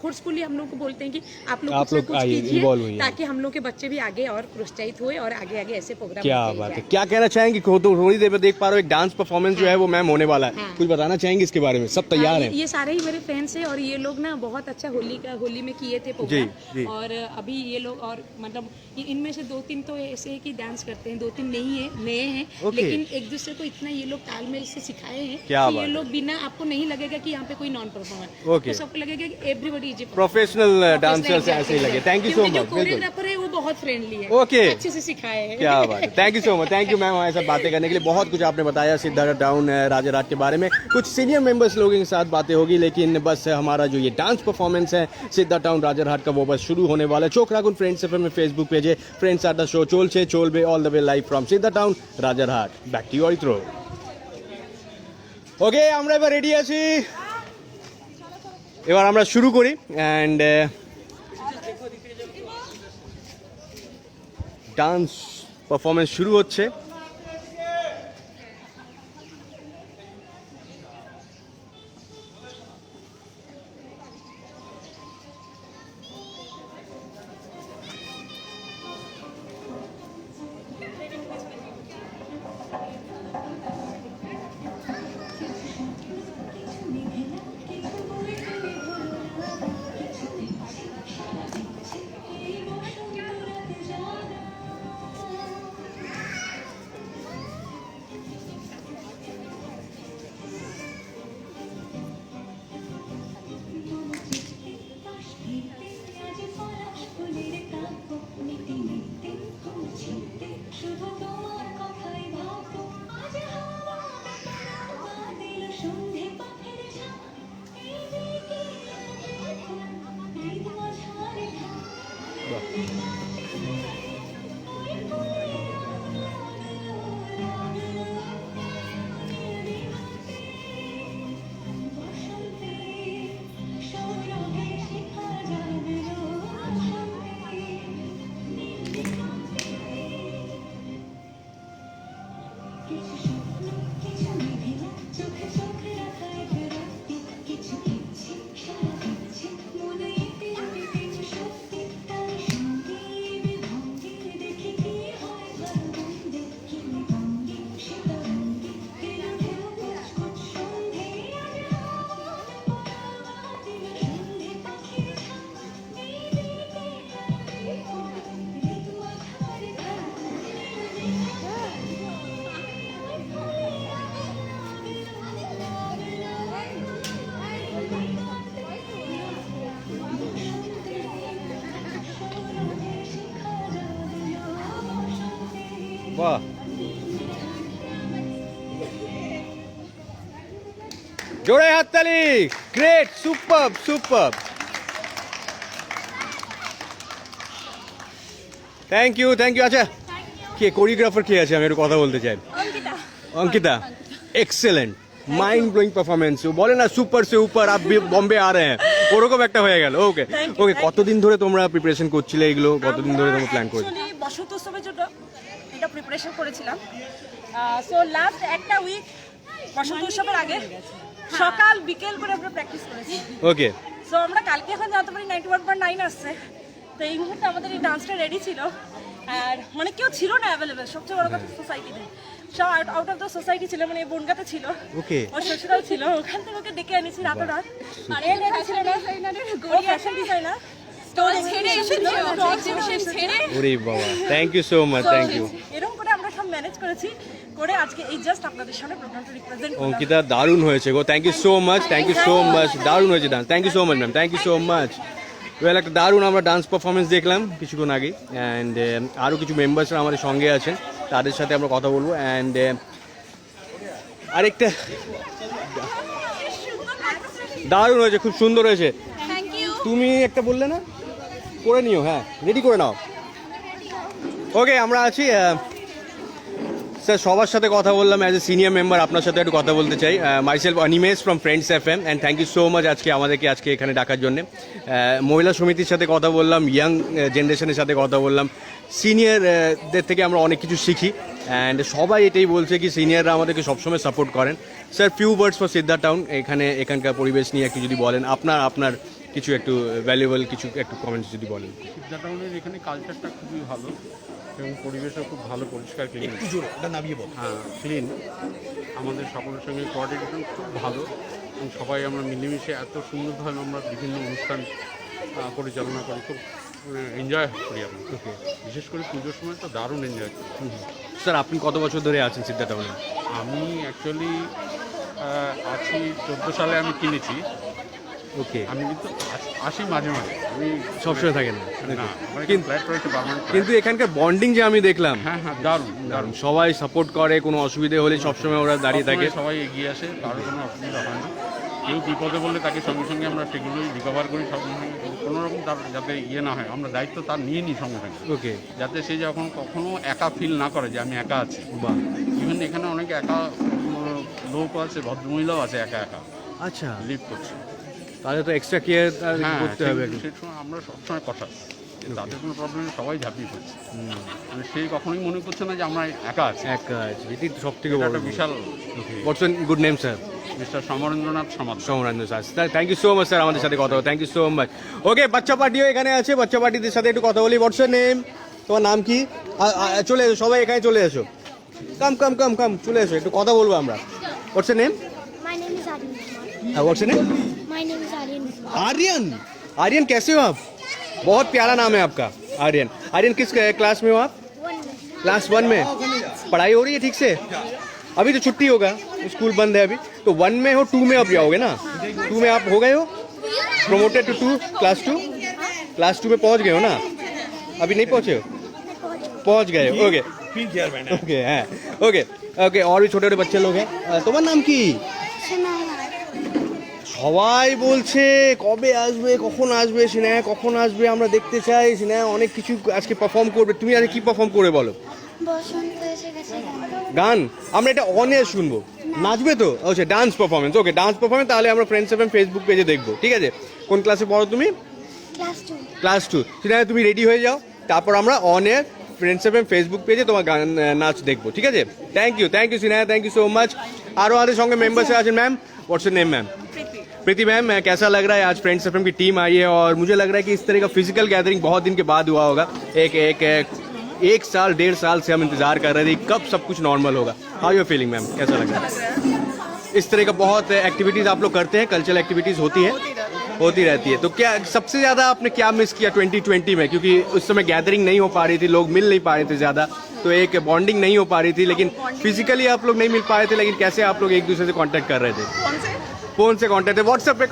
फोर्सफुली हम लोग को बोलते हैं कि आप लोग कुछ ना कुछ आइए, कीजिए involve होइए। ताकि हम लोग के बच्चे भी आगे और प्रोत्साहित हुए और आगे आगे ऐसे प्रोग्राम क्या होते ही बात है, जाएं। क्या कहना चाहेंगे? तो थोड़ी देर में देख पा रहा हूँ एक डांस परफॉर्मेंस जो है वो मैम होने वाला है, हाँ। कुछ बताना चाहेंगे इसके बारे में? सब तैयार हाँ, हैं? ये सारे ही मेरे फ्रेंड्स हैं और ये लोग ना बहुत अच्छा होली में किए थे प्रोग्राम। जी। और अभी ये लोग और मतलब इनमें से 2-3 तो ऐसे है कि डांस करते हैं, 2-3 नहीं है, नए हैं, Okay. लेकिन एक दूसरे को इतना ये लोग तालमेल से सिखाए हैं क्या कि बात ये है। लोग बिना आपको नहीं लगेगा कि यहाँ पे कोई नॉन परफॉर्मर। Okay. तो सबको लगेगा कि एवरीबॉडी इज प्रोफेशनल डांसर्स ऐसे ही लगे। Thank you so much. जो बिल्कुल, कोरियोग्राफर है वो बहुत फ्रेंडली है। Okay. अच्छे से सिखाए हैं। क्या बात है, thank you so much. Thank you ma'am हमारे साथ बातें करने के लिए। बहुत कुछ आपने बताया सिद्धार्थ टाउन राजारहाट के बारे में। कुछ सीनियर मेंबर्स लोगों के साथ बातें होगी, लेकिन बस हमारा जो ये डांस परफॉर्मेंस है सिद्धार्थ टाउन राजारहाट का वो बस शुरू होने वाला है। चोख राखुन फ्रेंड्स एफएम में फेसबुक पेजे फ्रेंड्स आर द शो চলছে চলবে all the way live from Siddhartha town Rajarhat. Back to Aritra. Okay, আমরা এবার রেডি আছি, এবার আমরা শুরু করি। অ্যান্ড ডান্স পারফরমেন্স শুরু হচ্ছে। वाह, जोड़े हाथ ताली, great, superb superb, thank you. আচ্ছা, কে কোরিওগ্রাফার কে আছে আমি একটু কথা বলতে চাই? Ankita, excellent, mind blowing performance. বলে না সুপার সে উপর আপ বম্বে আ রে হ্যাঁ, ওরকম একটা হয়ে গেল। ওকে ওকে, কতদিন ধরে তোমরা প্রিপারেশন করছিলে এগুলো? কতদিন ধরে তোমরা প্ল্যান করছিলে? অ্যাকচুয়ালি বসন্ত উৎসবের জন্য এটা প্রিপারেশন করেছিলাম। সো লাস্ট একটা উইক বসন্ত উৎসবের আগে সকাল বিকেল করে আমরা প্র্যাকটিস করেছি। ওকে, সো আমরা কালকে এখন জানতে পারি 91.9 আসছে। তো এই মুহূর্তে আমাদের এই ডান্সটা রেডি ছিল, আর মানে কেউ ছিল না অ্যাভেলেবেল। সবচেয়ে বড় কথা সোসাইটিতে সব আউট অফ দ্য সোসাইটি ছিল, মানে বনগাতে ছিল, ওকে, ওর শ্বশুরাও ছিল, ওখান থেকে ওকে ডেকে এনেছি রাত। আর এই লেখা ছিল না গড়ি ফ্যাশন ডিজাইনার স্টোর ছেড়ে এসেছিল, এক্সিবিশন ছেড়ে। ওরে বাবা, thank you so much, thank you. এরকম করে আমরা সব ম্যানেজ করেছি, করে আজকে এই জাস্ট আপনাদের সামনে প্রোগ্রামটা রিপ্রেজেন্ট করলাম। অঙ্কিতা, দারুণ হয়েছে গো, thank you so much, thank you so much, দারুণ হয়েছে dance, thank you so much ma'am, thank you so much. Well, একটা দারুণ আমরা ডান্স পারফরমেন্স দেখলাম কিছুক্ষণ আগে, অ্যান্ড আরও কিছু মেম্বার্সরা আমাদের সঙ্গে আছেন, তাদের সাথে আমরা কথা বলবো। অ্যান্ড আরেকটা দারুণ হয়েছে, খুব সুন্দর হয়েছে। তুমি একটা বললে না, করে নিও, হ্যাঁ রেডি করে নাও। ওকে, আমরা আছি স্যার, সবার সাথে কথা বললাম। অ্যাজ এ সিনিয়র মেম্বার আপনার সাথে একটু কথা বলতে চাই। Myself Animesh from Friends FM, and thank you so much আমাদেরকে এখানে ডাকার জন্য। মহিলা সমিতির সাথে কথা বললাম, ইয়াং জেনারেশনের সাথে কথা বললাম, সিনিয়রদের থেকে আমরা অনেক কিছু শিখি, অ্যান্ড সবাই এটাই বলছে কি সিনিয়ররা আমাদেরকে সবসময় সাপোর্ট করেন। Sir, few words for Siddha town, এখানকার পরিবেশ নিয়ে একটু যদি বলেন, আপনার কিছু একটু ভ্যালুয়েবল কিছু একটু কমেন্টস যদি বলেন। সিদ্ধা টাউনের এখানে কালচারটা খুবই ভালো এবং পরিবেশও খুব ভালো, পরিষ্কার, ক্লিন। একটু জোরে এটা নামিয়ে বল। হ্যাঁ, ক্লিন। আমাদের সকলের সঙ্গে কোঅর্ডিনেশন খুব ভালো এবং সবাই আমরা মিলেমিশে এত সুন্দরভাবে আমরা বিভিন্ন অনুষ্ঠান পরিচালনা করি, খুব এনজয় করি আমরা। বিশেষ করে পুজোর সময় তো দারুণ এনজয় করি। স্যার, আপনি কত বছর ধরে আছেন সিদ্ধা টাউনে? আমি অ্যাকচুয়ালি আছি 14 সালে আমি কিনেছি। ওকে, আমি কিন্তু আসি মাঝে মাঝে, আমি সবসময় থাকেন না? না, আমার কিন্তু- ফ্ল্যাট রয়েছে, পার্মানেন্ট। কিন্তু এখানকার বন্ডিং যে আমি দেখলাম, হ্যাঁ হ্যাঁ, দারুণ দারুণ। সবাই সাপোর্ট করে, কোনো অসুবিধে হলে সবসময় ওরা দাঁড়িয়ে থাকে। সবসময় সবাই এগিয়ে আসে, কারো কোনো অসুবিধা হয় না। কেউ বিপদে বললে তাকে সঙ্গে সঙ্গে আমরা সেগুলোই রিকভার করি, সঙ্গে সঙ্গে কোনো রকম তার যাতে না হয়, আমরা দায়িত্ব তার নিয়ে নিই সঙ্গে সঙ্গে, ওকে, যাতে সে যখন কখনো একা ফিল না করে যে আমি একা আছি। বাহ, ইভেন এখানে অনেক একা লোক আছে, ভদ্রমহিলাও আছে একা একা আচ্ছা, লিভ করছে। তাহলে তো এক্সট্রা কেয়ার হ্যাঁ, করতে হবে। সেই সময় আমরা সবসময় কথা, তাদের কোনো প্রবলেমে সবাই ঝাঁপিয়ে পড়ছে, মানে সেই কখনোই মনে করছে না যে আমরা একা আছি। একা আছে, এটি সব থেকে এটা বড় একটা বিশাল। What's good name sir? Mister Samarendranath Samaj. Soumaranjan sir, thank you so much sir আমাদের সাথে কথা বলো, thank you so much. Okay, বাচ্চা পার্টিও এখানে আছে, বাচ্চা পার্টিদের সাথে একটু কথা বলি। হোয়াটস ইউর নেম? তোমার নাম কি? চলে এসো সবাই, এখানে চলে এসো, কাম চলে এসো, একটু কথা বলবো আমরা। What's your name? My name is Aryan. What's your name? My name is Aryan. Aryan कैसे हो आप? बहुत प्यारा नाम है आपका, आर्यन किस क्लास में हो आप? क्लास 1 में। पढ़ाई हो रही है ठीक से? अभी तो छुट्टी होगा, स्कूल बंद है अभी, तो 1 में हो, 2 में अब जाओगे ना? 2 में आप हो गए हो प्रमोटेड टू 2, क्लास 2 में पहुंच गए हो ना? अभी नहीं पहुंचे हो? पहुंच गए हो, ओके ओके, हाँ ओके। और भी छोटे छोटे बच्चे लोग हैं। তোমার নাম কি? সবাই বলছে কবে আসবে, কখন আসবে সিনেমা, কখন আসবে, আমরা দেখতে চাই সিনেমা, অনেক কিছু আজকে পারফর্ম করবে। তুমি আজকে কি পারফর্ম করে বলো? বসন্ত এসে গেছে। গান আমরা এটা অন এয়ার শুনবো, নাচবে তো? আচ্ছা, ডান্স পারফরমেন্স, ওকে, ডান্স পারফরমেন্স তাহলে আমরা ফ্রেন্ডস FM ফেসবুক পেজে দেখবো, ঠিক আছে? কোন ক্লাসে পড়ো তুমি? ক্লাস 2। ক্লাস 2। সিনেমা তুমি রেডি হয়ে যাও, তারপর আমরা on air Friends FM Facebook পেজে তোমার গান নাচ দেখবো, ঠিক আছে? থ্যাংক ইউ সিনেমা, থ্যাংক ইউ সো মাচ। আরও আমাদের সঙ্গে মেম্বার্স আছেন। Ma'am what's your name? Ma'am Preeti. Ma'am, कैसा लग रहा है आज फ्रेंड्स FM की टीम आई है, और मुझे लग रहा है कि इस तरह का फिजिकल गैदरिंग बहुत दिन के बाद हुआ होगा। एक साल 1.5 साल से हम इंतजार कर रहे थे कब सब कुछ नॉर्मल होगा। हाउ यू फीलिंग मैम, कैसा लग रहा है? इस तरह का बहुत एक्टिविटीज आप लोग करते हैं, कल्चरल एक्टिविटीज होती रहती है, तो क्या सबसे ज्यादा आपने क्या मिस किया 2020 में? क्योंकि उस समय गैदरिंग नहीं हो पा रही थी, लोग मिल नहीं पा रहे थे ज्यादा, तो एक बॉन्डिंग नहीं हो पा रही थी, लेकिन फिजिकली आप लोग नहीं मिल पा रहे थे, लेकिन कैसे आप लोग एक दूसरे से कांटेक्ट कर रहे थे? फोन से कांटेक्ट, व्हाट्सएप पे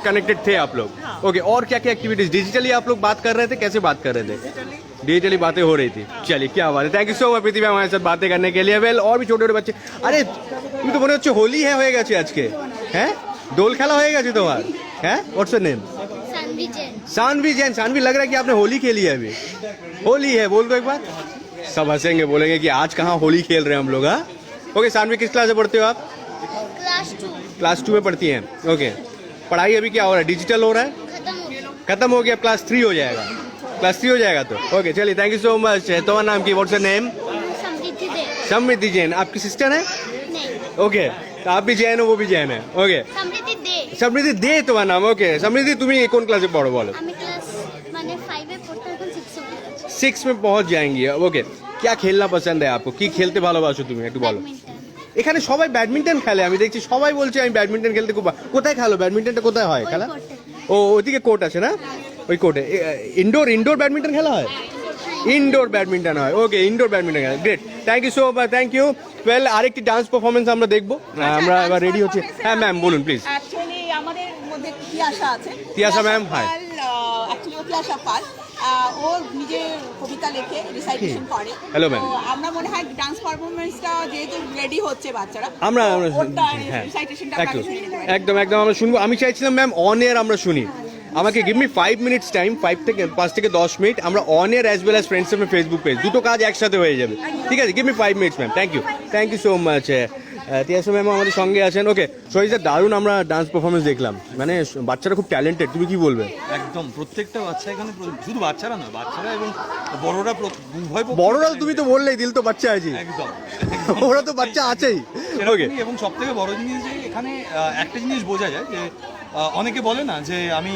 कनेक्टेड थे आप लोग? ओके, और क्या क्या एक्टिविटीज डिजिटली आप लोग बात कर रहे थे, कैसे बात कर रहे थे? डिजिटली बातें हो रही थी। चलिए क्या बात है, thank you so much Preeti ma'am हमारे साथ बातें करने के लिए। वेल और भी छोटे छोटे बच्चे, अरे তুমি তো মনে হচ্ছে হোলি হয়ে গেছে আজকে, হ্যাঁ দোল খেলা হয়ে গেছে তোমার, হ্যাঁ what's your name? Saanvi Jain. Saanvi Jain. Saanvi लग रहा है कि आपने होली खेली है अभी, होली है बोल दो एक बार, सब हंसेंगे बोलेंगे कि आज कहाँ होली खेल रहे हैं हम लोग। हाँ ओके, सानवी किस क्लास में पढ़ते हो आप? क्लास 2 क्लास 2 में पढ़ती हैं। ओके, पढ़ाई अभी क्या हो रहा है, डिजिटल हो रहा है? खत्म हो गया। खत्म हो गया, क्लास 3 हो जाएगा, क्लास 3 हो जाएगा तो ओके। चलिए थैंक यू सो मच। तुम्हारा नाम की, व्हाट्स योर नेम? समृद्धि दे। समृद्धि जैन। आपकी सिस्टर है? नहीं, ओके, तो आप भी जैन हो वो भी जैन है। ओके, समृद्धि दे। समृद्धि दे তোমার নাম। ওকে समृद्धि, তুমি কোন ক্লাসে পড়ো বলো? আমি ক্লাস মানে 5 এ পড়তে, এখন 6 এ পড়ছি। 6 में पहुंच जाएंगी। ओके, क्या खेलना पसंद है आपको, কি খেলতে ভালোবাসো তুমি একটু বলো? ব্যাডমিন্টন। এখানে সবাই ব্যাডমিন্টন খেলে, আমি দেখছি সবাই বলছে আমি ব্যাডমিন্টন খেলতে খুব কোথায় খেলো ব্যাডমিন্টনটা, কোথায় হয় খেলা? ও ওইদিকে কোর্ট আছে না, ওই কোর্টে। ইনডোর ইনডোর ব্যাডমিন্টন খেলা হয়? ইনডোর ব্যাডমিন্টন হয়। ওকে, ইনডোর ব্যাডমিন্টন খেলা, great, thank you so much, thank you. Well আরেকটি ডান্স পারফরমেন্স আমরা দেখবো, আমরা এবার রেডি হচ্ছি। হ্যাঁ ম্যাম বলুন প্লিজ। অ্যাকচুয়ালি আমাদের মধ্যে তিয়াশা আছে। Tiasha ma'am, hi. Actually Tiasha Pal ও নিজে কবিতা লেখে, রিসাইটেশন করে। Hello, ma'am. তো আমরা মনে হয় ডান্স পারফরমেন্সটা যেহেতু রেডি হচ্ছে বাচ্চারা, আমরা হ্যাঁ রিসাইটেশনটা একদম আমরা শুনে নিতে পারি। একদম একদম আমরা শুনবো। আমি চাইছিলাম ম্যাম অন এয়ার আমরা শুনি, আমাকে গিভ মি 5 মিনিটস টাইম, 5 থেকে 10 মিনিট, আমরা on air as well as Friends এর ফেসবুক পেজ, দুটো কাজ একসাথে হয়ে যাবে। ঠিক আছে, give me 5 minutes ma'am, thank you so much. Tiasha ma'am আমাদের সঙ্গে আছেন। ওকে সহিজা, দারুণ আমরা ডান্স পারফরমেন্স দেখলাম, মানে বাচ্চারা খুব ট্যালেন্টেড, তুমি কি বলবে? একদম প্রত্যেকটা বাচ্চা এখানে, শুধু বাচ্চারা নয়, বাচ্চারা এবং বড়রা উভয় পক্ষই বড়রা তুমি তো বললেই দিল তো বাচ্চা আছে, একদম ওরা তো বাচ্চা আছেই। ওকে, এবং সব থেকে বড় জিনিস যে এখানে একটা জিনিস বোঝা যায় যে অনেকে বলে না যে আমি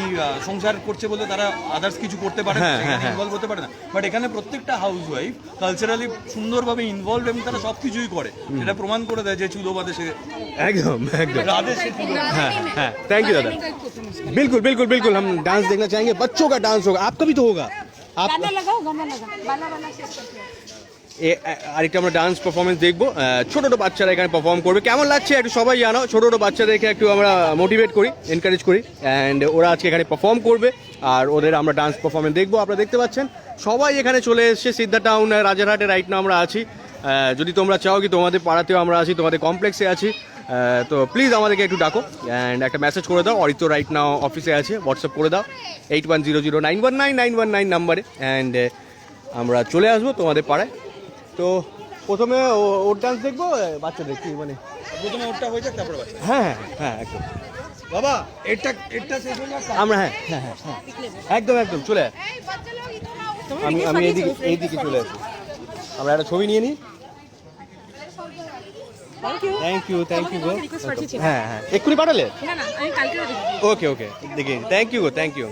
সংসার করছে বলে তারা আদার্স কিছু করতে পারে না, ইনভলভ হতে পারে না, বাট এখানে প্রত্যেকটা হাউস ওয়াইফ কালচারালি সুন্দরভাবে ইনভলভ এবং তারা সব কিছুই করে, এটা প্রমাণ করে দেয় যে চুলো বাদে সে একদম একদম। রাধে সে চুলো। हाँ हाँ, थैंक यू दादा। बिल्कुल बिल्कुल बिल्कुल, हम डांस देखना चाहेंगे, बच्चों का डांस होगा, आपका भी तो होगा। आप गाना लगाओ, गाना लगा, बाला बाला से करते हैं। আরেকটা আমরা ডান্স পারফরমেন্স দেখবো, ছোট ছোট বাচ্চারা এখানে পারফর্ম করবে, কেমন লাগছে একটু সবাই জানাও। ছোট ছোট বাচ্চাদেরকে একটু আমরা মোটিভেট করি, এনকারেজ করি, অ্যান্ড ওরা আজকে এখানে পারফর্ম করবে আর ওদের আমরা ডান্স পারফরমেন্স দেখবো। আপনারা দেখতে পাচ্ছেন সবাই এখানে চলে এসছে, সিদ্ধা টাউন রাজারহাটে রাইট নাও আমরা আছি। যদি তোমরা চাও কি তোমাদের পাড়াতেও আমরা আছি, তোমাদের কমপ্লেক্সে আছি, তো প্লিজ আমাদেরকে একটু ডাকো অ্যান্ড একটা মেসেজ করে দাও। অরিত্র রাইট নাও অফিসে আছে, হোয়াটসঅ্যাপ করে দাও 8100919919 নাম্বারে, অ্যান্ড আমরা চলে আসবো তোমাদের পাড়ায়। তো প্রথমে ওর ডান্স দেখবো, বাচ্চাদের কি মানে প্রথমে ওটা হয়ে যাক, তারপরে বাচ্চা। হ্যাঁ হ্যাঁ হ্যাঁ একদম বাবা এটা শেষ হয়ে যাক, আমরা হ্যাঁ হ্যাঁ হ্যাঁ হ্যাঁ একদম একদম চলে আয়। আমি এইদিকে চলে আসি, আমরা একটা ছবি নিয়ে নিই। থ্যাংক ইউ গো। হ্যাঁ হ্যাঁ এক্ষুনি পাঠালে? না না, আমি কালকে দেখি। ওকে ওকে দেখি, থ্যাংক ইউ গো, থ্যাংক ইউ।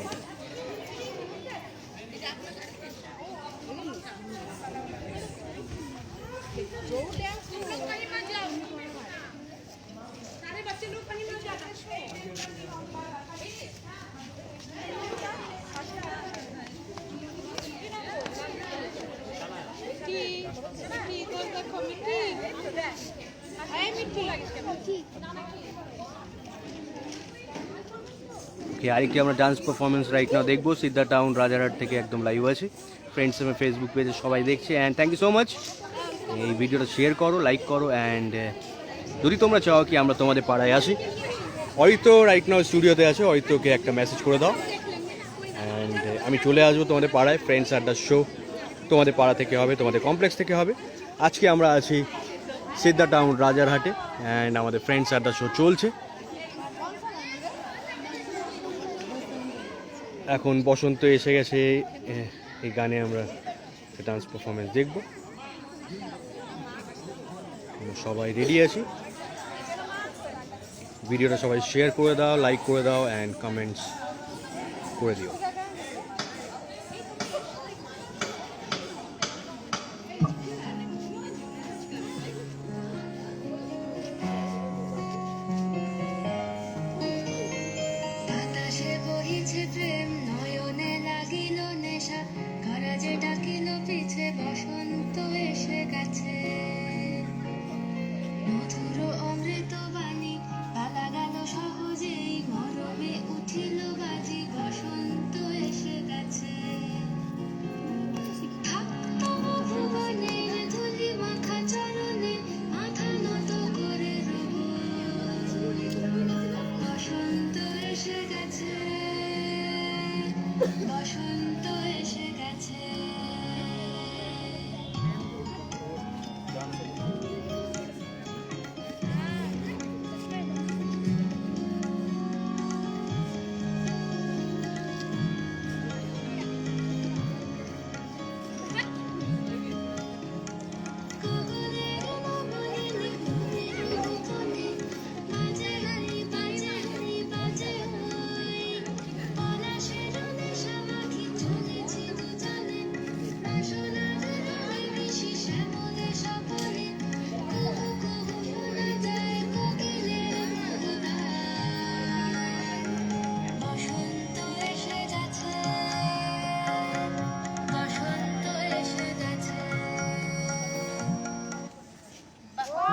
আরেকটি আমরা ডান্স পারফরমেন্স রাইট নাও দেখবো, সিদ্ধা টাউন রাজারহাট থেকে একদম লাইভ আছে, ফ্রেন্ডস এবং ফেসবুক পেজে সবাই দেখছে, and thank you so much. এই ভিডিওটা শেয়ার করো, লাইক করো, অ্যান্ড যদি তোমরা চাও কি আমরা তোমাদের পাড়ায় আসি, অরিত্র রাইট নাও স্টুডিওতে আছে, অরিত্রকে একটা মেসেজ করে দাও, অ্যান্ড আমি চলে আসবো তোমাদের পাড়ায়। ফ্রেন্ডস আড্ডা শো তোমাদের পাড়া থেকে হবে, তোমাদের কমপ্লেক্স থেকে হবে। আজকে আমরা আছি সিদ্ধা টাউন রাজারহাটে, অ্যান্ড আমাদের ফ্রেন্ডস আড্ডা শো চলছে। এখন বসন্ত এসে গেছে, এই গানে আমরা ডান্স পারফরমেন্স দেখব। সবাই রেডি আছি, ভিডিওটা সবাই শেয়ার করে দাও, লাইক করে দাও, অ্যান্ড কমেন্টস করে দিও। প্রেম নয়নে লাগিল নেশা, কারাজে ডাকিল পিছে, বসন্ত এসে গেছে। মধুর অমৃত বাণী পালা গেল সহজেই, মরমে উঠিল বাজি, বসন্ত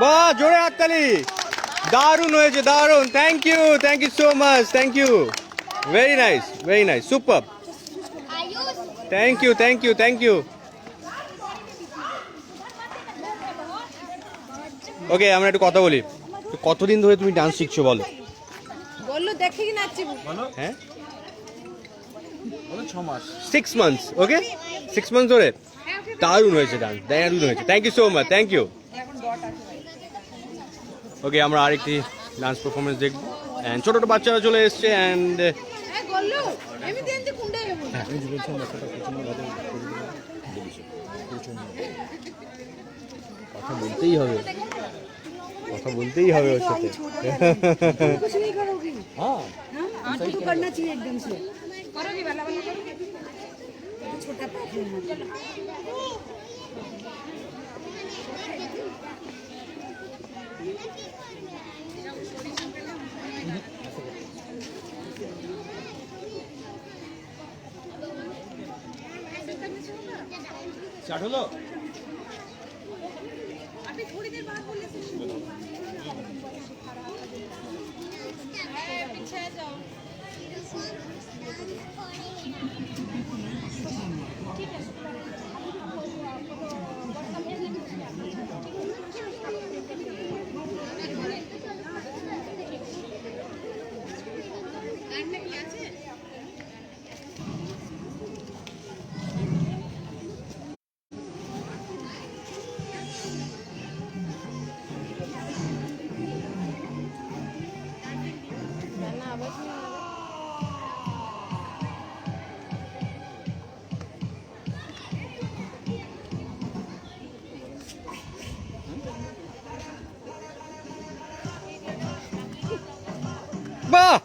বাহ, জোরে হাততালি। দারুণ হয়েছে, দারুণ। Thank you so much, thank you. Very nice, super. Thank you. Okay, আমরা একটু কথা বলি। তো কতদিন ধরে তুমি ডান্স শিখছো বলো? बोलो देखेगी नाची হ্যাঁ, 6 মাস। 6 months, ওকে 6 months ধরে। দারুণ হয়েছে ডান্স, দারুণ হয়েছে। Thank you so much, thank you. Okay, আমরা আরেকটি ডান্স পারফরমেন্স দেখবো। অ্যান্ড ছোট ছোট বাচ্চারা চলে এসছে। অ্যান্ড बोलो एमिति एमिति कुंडे কথা বলতেই হবে ওর সাথে। कुछ नहीं करोगी হ্যাঁ, आपको तो करना चाहिए एकदम से करोगी वाला करोगी छोटा पाप है স্টার্ট হলো। বাহ,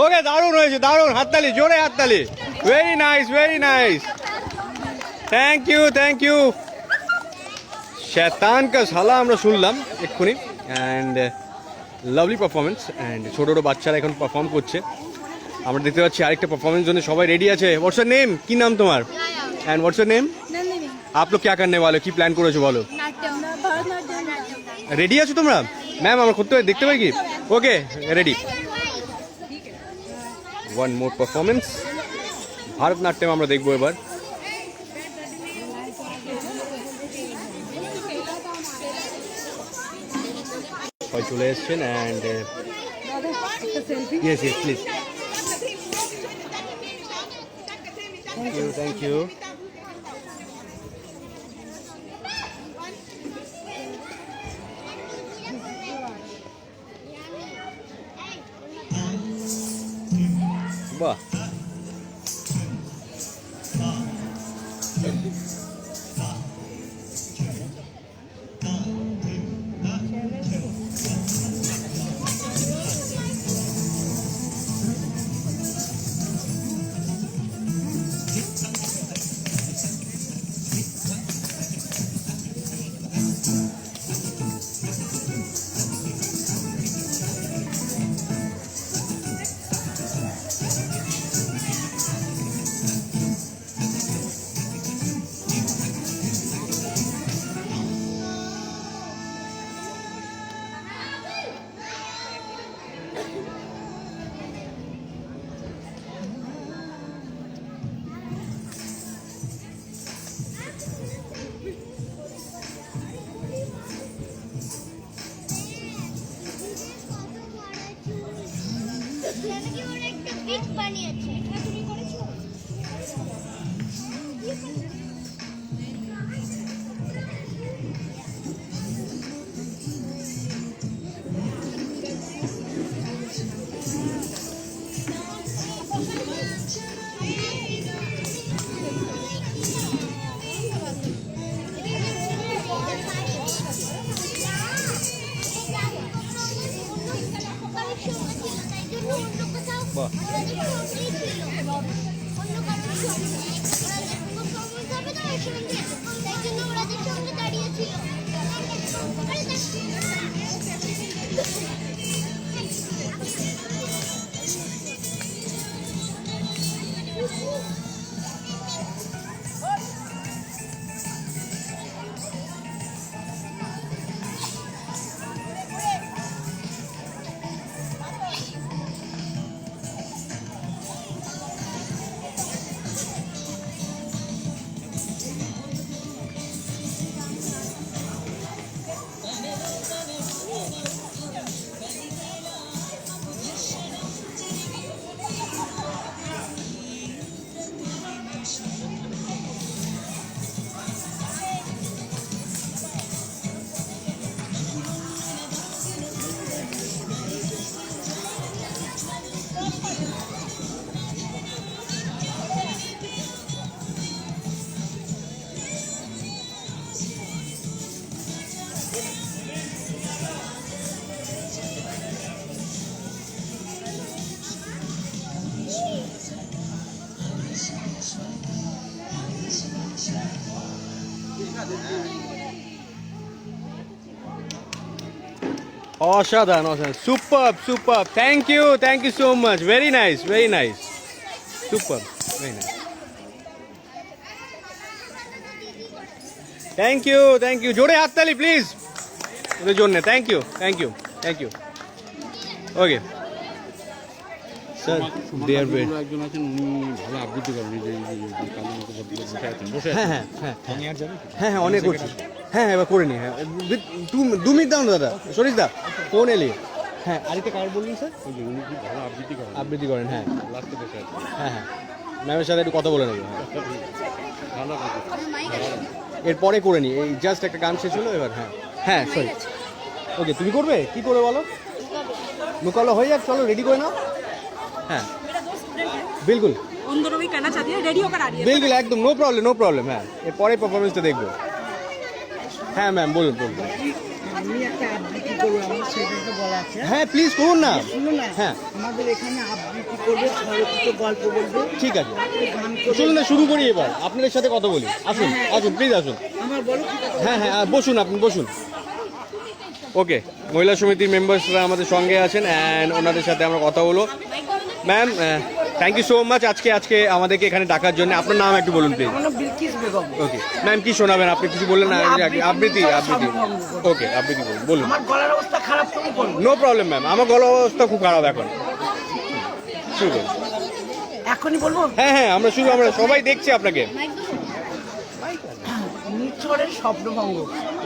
ওকে, দারুণ হয়েছে, দারুণ। হাততালি, জোরে হাততালি। Very nice. Thank you. শয়তান কা সালা আমরা শুনলাম এক্ষুনি। And lovely performance. অ্যান্ড ছোটো ছোটো বাচ্চারা এখন পারফর্ম করছে। আমরা দেখতে পাচ্ছি আরেকটা পারফরমেন্স জন্য সবাই রেডি আছে। হোয়াটস योर नेम? কি নাম তোমার? And what's your name? Nandini. आप लोग क्या करने वाले हो? কি প্ল্যান করেছো বলো? नाट्यम। রেডি আছো তোমরা? ম্যাম, আমরা করতে দেখতে পাই কি? Okay, ready. One more performance. Bharatanatyam আমরা দেখবো এবার। সবাই চলে এসছেন। And yes please. Thank you. বাহ, বানিয়েছে তুমি করেছো? বাহ। অসাধারণ অসাধারণ, super super, thank you so much, very nice super, very nice, thank you, জোরে হাততালি প্লিজ ওদের জন্য, thank you okay sir. There bed, একজন আছেন উনি ভালো আবৃত্তি করেন, এই যে কালী মতো বসে আছেন, হ্যাঁ হ্যাঁ অনেক করছি, হ্যাঁ এবার করে নি, হ্যাঁ 2 মিনিট দাও না দাদা, সরিষ দা ফোন এলি, হ্যাঁ আরেকটা কার বলুন স্যার, ওই যে উনি খুব ভালো আবৃত্তি করেন, হ্যাঁ লাস্টে বসে আছেন, হ্যাঁ ম্যামের সাথে একটু কথা বলে নেবো, ভালো এরপরে করে নি, এই জাস্ট একটা গান শেষ হলো এবার, হ্যাঁ সরি, ওকে তুমি করবে, কি করবে বলো, মুকাবলা হয়ে যাক, চলো রেডি করে নাও, হ্যাঁ मेरा दो स्टूडेंट है, বিলকুল उन दोनों भी करना चाहती है, रेडी होकर आ रही है। বিলকুল একদম নো প্রবলেম, হ্যাঁ এরপরে পারফরমেন্সটা দেখবো, হ্যাঁ ম্যাম বলুন, আমি একটা আবৃত্তি করবো, আমার সেটাকে বলা আছে। হ্যাঁ প্লিজ করুন না, শুনুন না, হ্যাঁ আমাদের এখানে আবৃত্তি করবে, স্বরচিত গল্প বলবে, ঠিক আছে, গান করবে। চলুন না শুরু করি এবার, আপনাদের সাথে কথা বলি, আসুন প্লিজ আসুন, আমার বলো কি কথা? হ্যাঁ বসুন, আপনি বসুন। ওকে, মহিলা সমিতির মেম্বার্সরা আমাদের সঙ্গে আছেন অ্যান্ড ওনাদের সাথে আমরা কথা বলো। Ma'am thank you so much আজকে আমাদেরকে এখানে ডাকার জন্য। আপনার নাম একটু বলুন প্লিজ। আমার নাম বিলকিস বেগম। ওকে ম্যাম, কি শোনাবেন আপনি? কিছু বললেন না, আবৃত্তি। ওকে, আবৃত্তি বলুন। আমার গলার অবস্থা খারাপ, তুমি বলো। নো প্রবলেম ম্যাম, আমার গলার অবস্থা খুব খারাপ এখন। শুরু করুন। এখনই বলবো? হ্যাঁ আমরা সবাই দেখছি আপনাকে। নিচ্ছরের স্বপ্নভঙ্গ,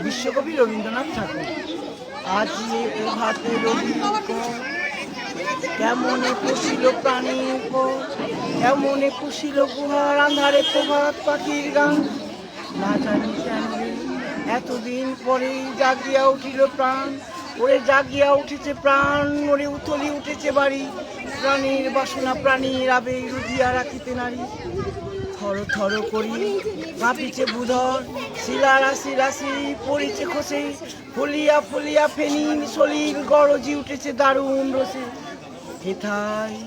বিশ্বকবি রবীন্দ্রনাথ ঠাকুর। আজ এ প্রভাতে রবি কেমনে পুষিল প্রাণীর উপর, কেমনে পুষিল গুহার আন্ধারে প্রভাত পাখির গান। না জানি কেন এতদিন পরে জাগিয়া উঠিল প্রাণ, ওরে জাগিয়া উঠেছে প্রাণ, ওরে উথলি উঠেছে বাড়ি। প্রাণীর বাসনা প্রাণীর আবেগ রুধিয়া রাখিতে নারী। থর থর করি কাঁপিছে বুধর, শিলা রাশি রাশি পড়িছে খসে। ফলিয়া ফলিয়া ফেনিন সলিল গরজি উঠেছে দারুণ রসে। হেথায়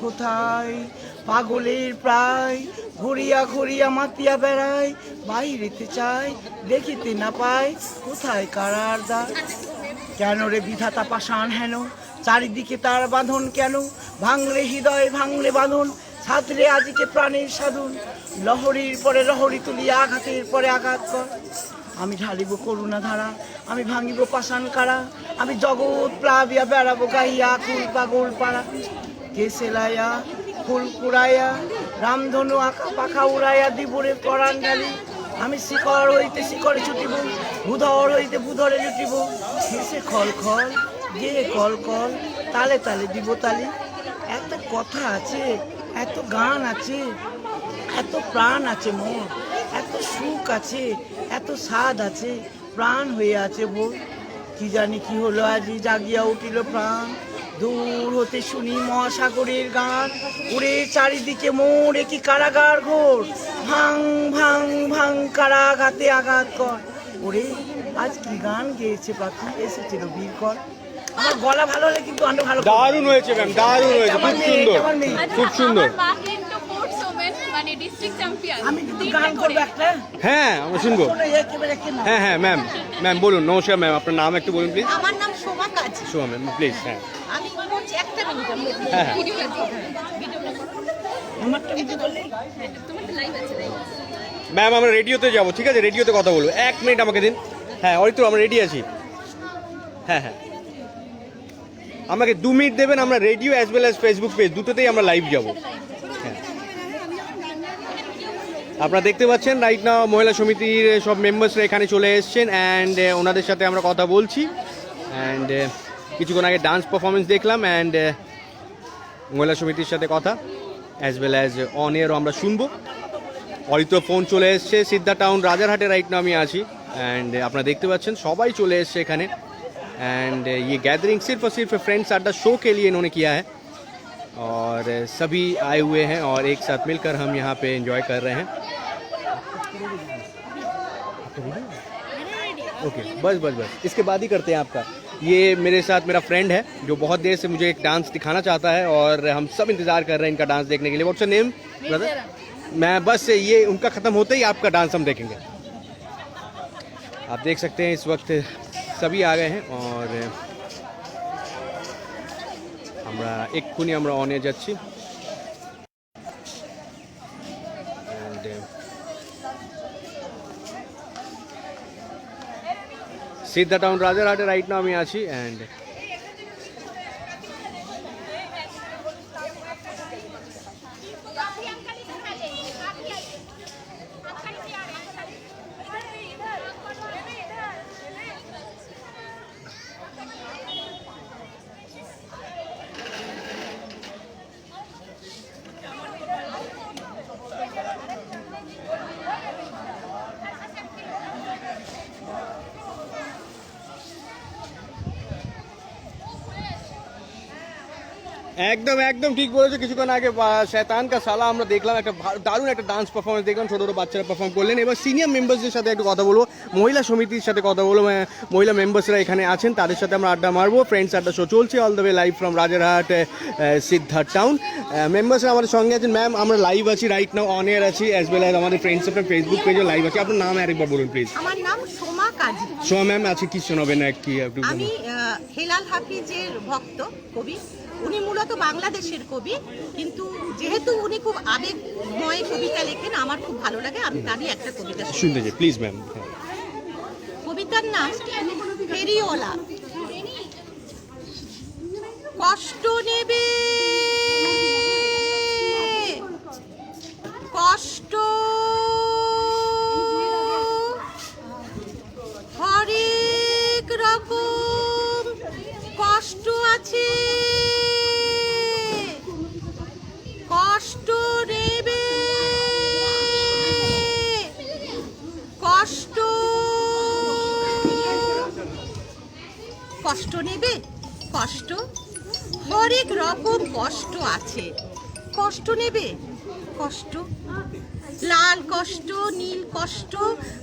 কোথায় পাগলের প্রায়, ঘুরিয়া ঘুরিয়া মাতিয়া বেড়ায়। বাইরেতে চাই দেখিতে না পায়, কোথায় কারার দ্বার। কেন রে বিধাতা পাষাণ হেন, চারিদিকে তার বাঁধন কেন। ভাঙলে হৃদয় ভাঙলে বাঁধন, সাঁতরে আজকে প্রাণের সাধন। লহরীর পরে লহরী তুলিয়া আঘাতের পরে আঘাত কর। আমি ঢালিব করুণা ধারা, আমি ভাঙিব পাষাণ কারা। আমি জগৎ প্লাবিয়া বেড়াবো গাইয়া কুল পাগল পাড়া। কে সেলাইয়া ফুল কুড়াইয়া, রামধনু আঁকা পাখা উড়াইয়া দিবরে পরাণ ঢালি। আমি শিখর হইতে শিখরে ছুটিব, ভূধর হইতে ভূধরে লুটিব। হেসে খল খল গেয়ে কল কল, তালে তালে দিব তালি। এত কথা আছে, এত গান আছে, এত প্রাণ আছে মোর, এত সুখ আছে, এত স্বাদ আছে, প্রাণ হয়ে আছে বোর। কি জানি কি হলো আজি জাগিয়া উঠিল প্রাণ। দূর হতে শুনি মহাসাগরের গান, উড়ে চারিদিকে মোর কি কারাগার ঘোর। ভাং ভাং ভাং কারাঘাতে আঘাত কর। ওরে আজ কি গান গেয়েছে পাখি, এসেছিল বীরকর। আমার গলা ভালো হলে কিন্তু আরো ভালো করবো। দারুণ হয়েছে ম্যাম, দারুণ হয়েছে, খুব সুন্দর, খুব সুন্দর। মানে ডিস্ট্রিক্ট চ্যাম্পিয়ন আমি কিন্তু গান করবো একটা। হ্যাঁ আমরা শুনবো। শোনো, একেবারে কে না। হ্যাঁ হ্যাঁ ম্যাম, ম্যাম বলুন। নমস্কার ম্যাম, আপনার নাম একটু বলুন প্লিজ। আমার নাম সোমা কাজ। শোভা ম্যাম প্লিজ। হ্যাঁ আমি বলছি একটা মিনিট হ্যাঁ হ্যাঁ আমারটা কিছু বললেই ম্যাম আমরা রেডিওতে যাবো, ঠিক আছে? রেডিওতে কথা বলবো, 1 মিনিট আমাকে দিন। হ্যাঁ অরিত্র আমরা রেডি আছি। হ্যাঁ হ্যাঁ আমাকে 2 মিনিট দেবেন, আমরা radio as well as Facebook page দুটোতেই আমরা লাইভ যাবো। হ্যাঁ আপনারা দেখতে পাচ্ছেন রাইট নাও মহিলা সমিতির সব মেম্বার্সরা এখানে চলে এসেছেন অ্যান্ড ওনাদের সাথে আমরা কথা বলছি। অ্যান্ড কিছুক্ষণ আগে ডান্স পারফরমেন্স দেখলাম অ্যান্ড মহিলা সমিতির সাথে কথা অ্যাজ ওয়েল অ্যাজ অন এয়ারও আমরা শুনবো। অরিত্র ফোন চলে এসছে সিদ্ধা টাউন রাজারহাটে রাইট নাও আমি আছি অ্যান্ড আপনারা দেখতে পাচ্ছেন সবাই চলে এসছে এখানে। एंड ये गैदरिंग सिर्फ और सिर्फ फ्रेंड्स अड्डा शो के लिए इन्होंने किया है और सभी आए हुए हैं और एक साथ मिलकर हम यहाँ पे एंजॉय कर रहे हैं। ओके बस बस बस इसके बाद ही करते हैं आपका। ये मेरे साथ मेरा फ्रेंड है जो बहुत देर से मुझे एक डांस दिखाना चाहता है और हम सब इंतज़ार कर रहे हैं इनका डांस देखने के लिए। What's your name brother? मैं बस ये उनका ख़त्म होते ही आपका डांस हम देखेंगे। आप देख सकते हैं इस वक्त सभी आ गए हैं और আমরা এক্ষুনি আমরা অনে যাচ্ছি। সিদ্ধা টাউন রাজারহাটে রাইট নাও আমি আছি অ্যান্ড একদম একদম ঠিক বলেছো। কিছুক্ষণ আগে শয়তান কা সালা আমরা দেখলাম, একটা দারুণ একটা ডান্স পারফরমেন্স দেখলাম, ছোটো ছোটো বাচ্চারা পারফর্ম করলেন। এবার সিনিয়র মেম্বার্সদের সাথে একটু কথা বলবো, মহিলা সমিতির সাথে কথা বলবো। মহিলা মেম্বার্সরা এখানে আছেন, তাদের সাথে আমরা আড্ডা মারবো। ফ্রেন্ডস আড্ডা শো চলছে all the way live from Rajarhat Siddha Town. মেম্বার্সরা আমাদের সঙ্গে আছেন। ম্যাম আমরা লাইভ আছি রাইট নাও, অন এয়ার আছি অ্যাজ ওয়েল অ্যাজ আমাদের ফ্রেন্ডস আপনার ফেসবুক পেজে লাইভ আছে। আপনার নাম আরেকবার বলুন প্লিজ। আমার নাম সোমা কাজী। সোমা ম্যাম আছে কি শোনাবেন কি? আমি হেলাল হাফিজের ভক্ত কবি। উনি মূলত বাংলাদেশের কবি, কিন্তু যেহেতু উনি খুব আবেগময় কবিতা লেখেন, আমার খুব ভালো লাগে। আমি তারই একটা কবিতা শুনতে চাই প্লিজ ম্যাম। কবিতার নাম ফেরিওয়ালা। কষ্ট নেবে কষ্ট, হরেক রকম কষ্ট আছে, কষ্ট নেবে কষ্ট, কষ্ট নেবে কষ্ট, হরেক রকম কষ্ট আছে, কষ্ট নেবে কষ্ট, লাল কষ্ট, নীল কষ্ট,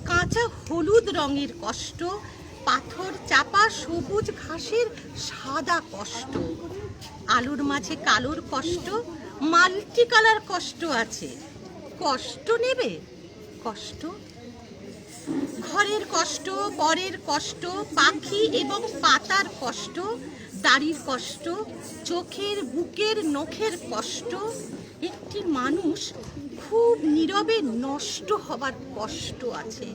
কাঁচা হলুদ রঙের কষ্ট, পাথর চাপা সবুজ ঘাসের সাদা কষ্ট, আলুর মাঝে কালোর কষ্ট, মাল্টি কালার কষ্ট আছে, কষ্ট নেবে কষ্ট, ঘরের কষ্ট, পরের কষ্ট, পাখি এবং পাতার কষ্ট, দাড়ির কষ্ট, চোখের বুকের নখের কষ্ট, একটি মানুষ খুব নীরবে নষ্ট হবার কষ্ট আছে,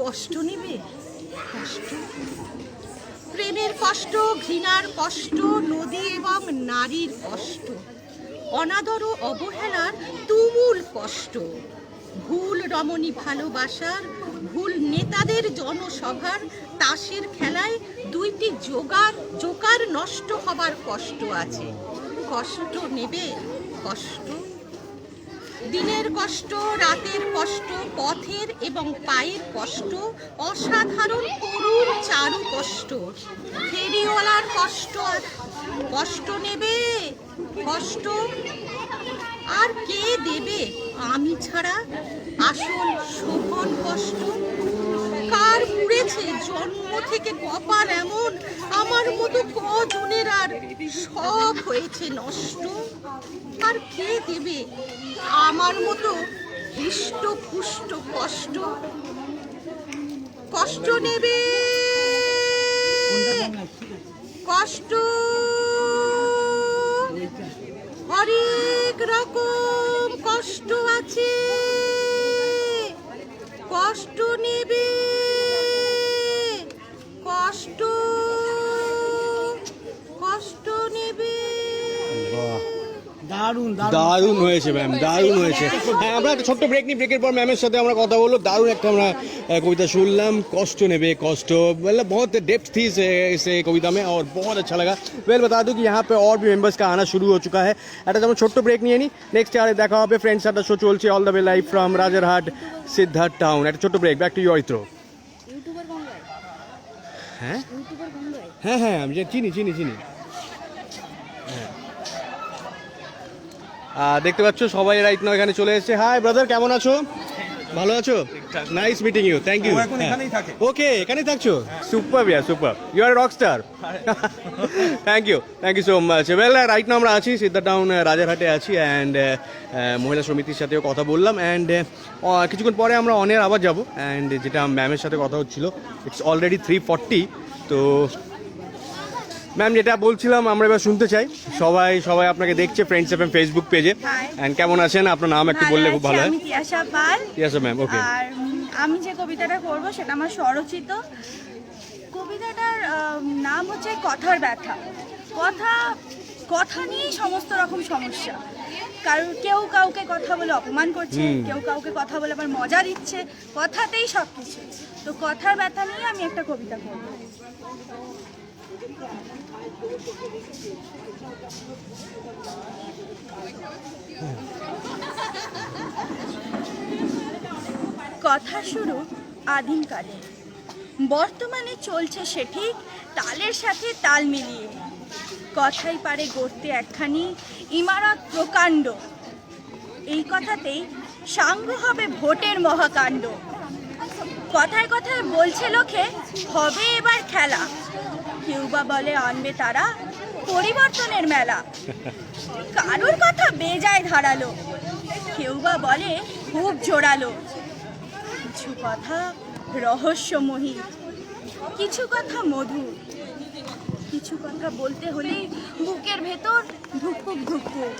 কষ্ট নেবে কষ্ট, প্রেমের কষ্ট, ঘৃণার কষ্ট, নদী এবং নারীর কষ্ট, অনাদর ও অবহেলার তুমুল কষ্ট, ভুল রমণী ভালোবাসার, ভুল নেতাদের জনসভার, তাসের খেলায় দুইটি জোকার নষ্ট হবার কষ্ট আছে, কষ্ট নেবে কষ্ট, দিনের কষ্ট, রাতের কষ্ট, পথের এবং পায়ের কষ্ট, অসাধারণ করুণ চারু কষ্ট, ফেরিওয়ালার কষ্ট, কষ্ট নেবে কষ্ট, আর কে দেবে আমি ছাড়া আসল শোভন কষ্ট, কপার পুড়েছে জন্ম থেকে কপার এমন, আমার মতো কজনের আর সব হয়েছে নষ্ট। আর কে দেবে আমার মতো হৃষ্ট পুষ্ট কষ্ট? কষ্ট নেবে কষ্ট, হরেক রকম কষ্ট আছে, কষ্ট নেবে কষ্ট, কষ্ট নেবে। দারুণ হয়েছে ম্যাম, দারুণ হয়েছে। হ্যাঁ, আমরা একটা ছোট্ট ব্রেক নিই, ব্রেকের পর ম্যামের সাথে আমরা কথা বলবো। দারুণ একটা আমরা कविता सुनलाम, कष्ट नेबे कष्ट, मतलब बहुत डेप्थ थी इस कविता में और बहुत अच्छा लगा। वेल बता दूं कि यहाँ पे और भी मेंबर्स का आना शुरू हो चुका है। একটা যেমন ছোট্ট ব্রেক নিয়ে নিই, নেক্সট আরে দেখা হবে। ফ্রেন্ডস একটা শো চলছে all the way live from Rajarhat Siddhartha town. একটা ছোট্ট break, back to Aritra. YouTuber গঙ্গায়, হ্যাঁ ইউটিউবার গঙ্গায়, হ্যাঁ হ্যাঁ আমি চিনি চিনি চিনি। দেখতে পাচ্ছ সবাই রাইট নাও এখানে চলে এসেছে। হাই ব্রাদার, কেমন আছো? ভালো আছো? Nice meeting you, thank you. এখন এখানেই থাকে। ওকে, এখানেই থাকছো? Super yeah super, you are rock star. Thank you so much. Well right now আমরা আছি সিদ্ধার্থ টাউন রাজারহাটে আছি, অ্যান্ড মহিলা সমিতির সাথেও কথা বললাম, অ্যান্ড কিছুক্ষণ পরে আমরা অনের আবার যাব, অ্যান্ড যেটা ম্যামের সাথে কথা হচ্ছিল, ইটস অলরেডি 3:40। তো ম্যাম যেটা বলছিলাম আমরা এবার শুনতে চাই। সবাই সবাই আপনাকে দেখছে ফ্রেন্ডস এফএম ফেসবুক পেজে, অ্যান্ড কেমন আছেন? আপনার নাম একটু বললে খুব ভালো হয়। আমি তিয়াশা পাল। তিয়াশা ম্যাম, ওকে। আর আমি যে কবিতাটা করব সেটা আমার স্বরচিত। কবিতাটার নাম হচ্ছে কথার ব্যথা। কথা নিয়েই সমস্ত রকম সমস্যা। কারণ কেউ কাউকে কথা বলে অপমান করছে, কেউ কাউকে কথা বলে আবার মজা দিচ্ছে, কথাতেই সব কিছু। তো কথার ব্যথা নিয়ে আমি একটা কবিতা করব। কথা শুরু আদিমকালে, বর্তমানে চলছে সে ঠিক তালের সাথে তাল মিলিয়ে। কথাই পারে গড়তে একখানি ইমারত প্রকাণ্ড, এই কথাতেই সাঙ্গ হবে ভোটের মহাকাণ্ড। কথায় কথায় বলছে লোকে হবে এবার খেলা, কেউ বা বলে আনবে তারা পরিবর্তনের মেলা। কারোর কথা বেজায় ধারালো, কেউ বা বলে খুব জোরালো। কিছু কথা রহস্যময়ী, কিছু কথা মধুর, কিছু কথা বলতে হলে বুকের ভেতর ধুকপুক ধুকপুক।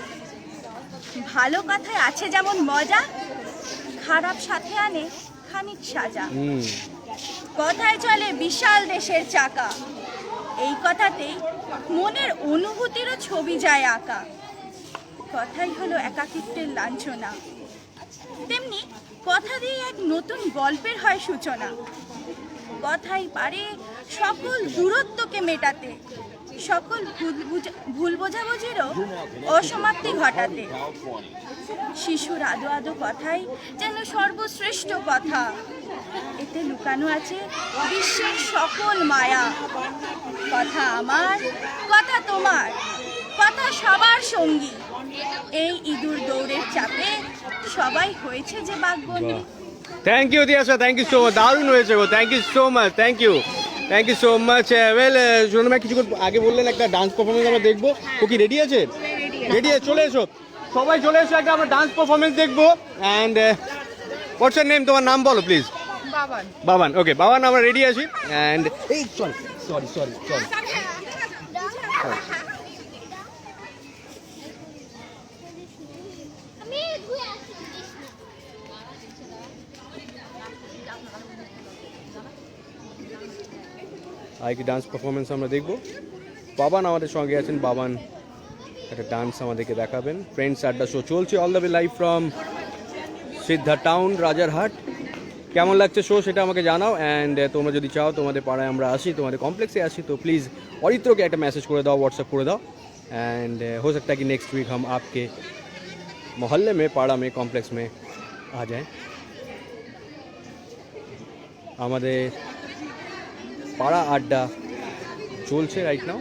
ভালো কথায় আছে যেমন মজা, খারাপ সাথে আনে খানিক সাজা। কথায় চলে বিশাল দেশের চাকা, এই কথাতেই মনের অনুভূতিরও ছবি যায় আঁকা। কথাই হলো একাকিত্বের লাঞ্ছনা, তেমনি কথা দিয়ে এক নতুন গল্পের হয় সূচনা। কথাই পারে সকল দূরত্বকে মেটাতে, সকল ভুল বোঝাবুঝিরও অসমাপ্তি ঘটাতে। শিশুর আদো আদো কথাই যেন সর্বশ্রেষ্ঠ কথা, এতে লুকানো আছে বিশ্বের সকল মায়া। কথা আমার, কথা তোমার, কথা সবার সঙ্গী। এই ইঁদুর দৌড়ের চাপে সবাই হয়েছে যে বাঘবন্দি। Thank you Tiyasha, thank you so much, দারুণ হয়েছে গো, thank you so much, thank you so much. Well Sunan ভাই কিছুক্ষণ আগে বললেন একটা ডান্স পারফরমেন্স আমরা দেখবো, ও কি রেডি আছে? রেডি আছে, চলে এসো সবাই, চলে এসো, একটা আমরা ডান্স পারফরমেন্স দেখবো। And what's your name? তোমার নাম বলো প্লিজ। বাবান। বাবান, ওকে বাবান, আমরা রেডি আছি। অ্যান্ড এই সরি সরি সরি সরি আজকে ডান্স পারফরমেন্স আমরা দেখবো। বাবান আমাদের সঙ্গে আছেন, বাবান একটা ডান্স আমাদেরকে দেখাবেন। ফ্রেন্ডস আড্ডা শো চলছে all the way live from Siddhartha town Rajarhat. কেমন লাগছে শো সেটা আমাকে জানাও, অ্যান্ড তোমরা যদি চাও তোমাদের পাড়ায় আমরা আসি, তোমাদের কমপ্লেক্সে আসি, তো প্লিজ অরিত্রকে একটা মেসেজ করে দাও, হোয়াটসঅ্যাপ করে দাও। एंड हो सकता है कि नेक्स्ट वीक हम आपके मोहल्ले में, पाड़ा में, कॉम्प्लेक्स में आ जाएं। আমাদের পাড়া আড্ডা চলছে রাইট নাও।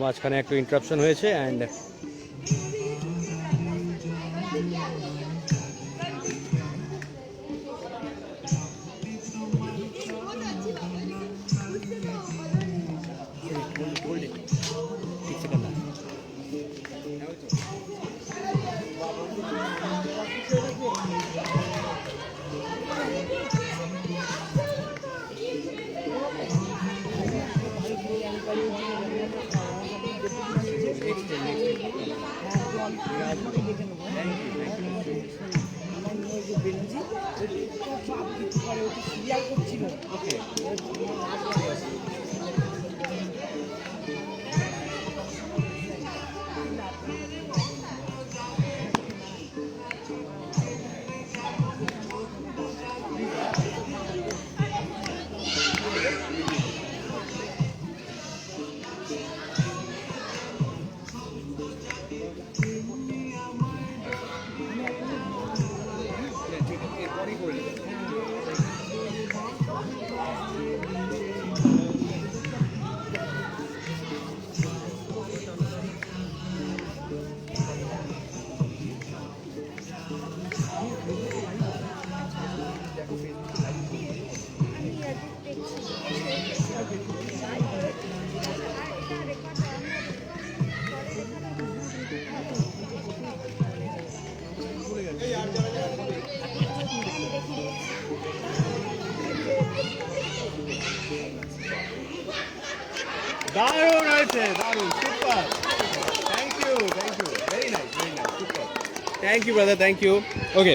মাঝখানে একটু ইন্টারাপশন হয়েছে অ্যান্ড দারুণ হয়েছে, দারুণ, super, thank you, very nice, super, thank you brother, thank you. Okay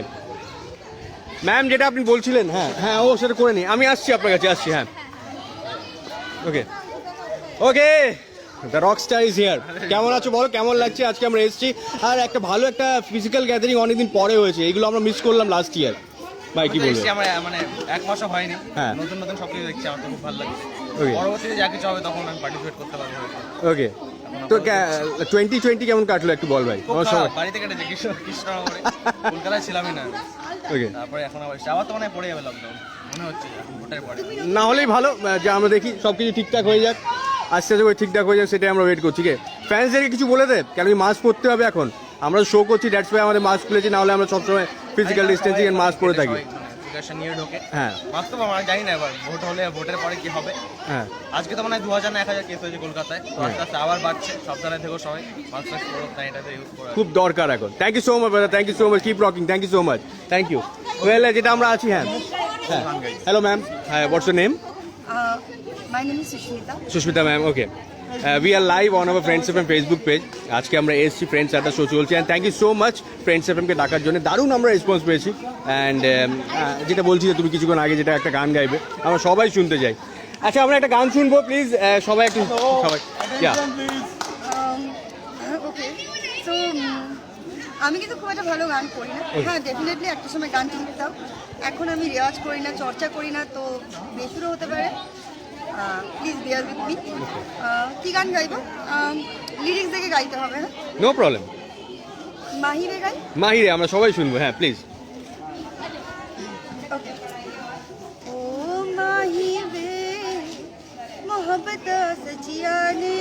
ma'am, যেটা আপনি বলছিলেন, হ্যাঁ হ্যাঁ ও সেটা করে নিই, আমি আসছি আপনার কাছে, আসছি, হ্যাঁ okay okay. The rock star is here. কেমন আছো বলো, কেমন লাগছে? আজকে আমরা এসেছি আর একটা ভালো একটা ফিজিক্যাল গ্যাদারিং অনেকদিন পরে হয়েছে, এইগুলো আমরা মিস করলাম লাস্ট ইয়ার। ভাই কি বলবো, আমরা মানে এক মাসও হয়নি, হ্যাঁ নতুন নতুন সব কিছু দেখছি, আমার তো খুব ভালো লাগছে। ওকে পরবর্তীতে যা কিছু হবে তখন আমি পার্টিসিপেট করতে পারবো। ওকে, তো 2020 কেমন কাটলো একটু বল ভাই। খুব খারাপ, বাড়িতে কেটেছে কৃষ্ণনগরে, কলকাতায় ছিলামই না। ওকে, তারপরে এখন আবার তো মনে হয় পড়ে যাবে লকডাউন, মনে হচ্ছে ভোটের পরে। না হলেই ভালো, যে আমরা দেখি সব কিছু ঠিকঠাক হয়ে যাক, আস্তে আস্তে করে ঠিকঠাক হয়ে যাক, সেটাই আমরা ওয়েট করছি। কে ফ্যান্সদেরকে কিছু বলে দে, কেন কি মাস্ক পরতে হবে এখন, আমরা শো করছি, দ্যাটস ওয়াই আমাদের মাস্ক খুলেছি, না হলে আমরা সবসময় ফিজিক্যাল ডিস্টেন্সিং এর মাস্ক পরে থাকি। নিয়ে ঢোকে, হ্যাঁ মাস্ক তো আমরা জানি না এবার ভোট হলে, ভোটের পরে কি হবে। হ্যাঁ আজকে তো মনে হয় 2000 না 1000 কেস হয়েছে কলকাতায়, আস্তে আস্তে আবার বাড়ছে। সাবধানে থেকো সবাই, মাস্ক পরো, স্যানিটাইজার ইউজ করো, খুব দরকার এখন। Thank you so much brother, thank you so much, keep rocking, thank you so much, thank you. Well, যেটা আমরা আছি, হ্যাঁ হ্যাঁ, হ্যালো ম্যাম, হ্যাঁ what's your name? My name is Susmita. Susmita ma'am, okay, we are live on our Friends FM Facebook page. আজকে আমরা এসেছি, ফ্রেন্ডস একটা শো চলছে, and thank you so much friends এফএমকে ডাকার জন্য, দারুণ আমরা রেসপন্স পেয়েছি। অ্যান্ড যেটা বলছি যে তুমি কিছুক্ষণ আগে যেটা একটা গান গাইবে, আমরা সবাই শুনতে চাই। আচ্ছা, আমরা একটা গান শুনবো প্লিজ, সবাই একটু, সবাই ওকে, সো আমি কিন্তু খুব একটা ভালো গান করি না, হ্যাঁ ডেফিনেটলি একটা সময় গান শিখতাম, এখন আমি রেওয়াজ করি না, চর্চা করি না, তো বেসুরও হতে পারে, প্লিজ বিয়ার উইথ মি। কী গান গাইবো? লিরিক্স দেখে গাইতে হবে, হ্যাঁ নো প্রবলেম। মাহিরে গাই, মাহিরে আমরা সবাই শুনবো, হ্যাঁ প্লিজ। ओके। ओ माही वे मोहब्बत सचिया ने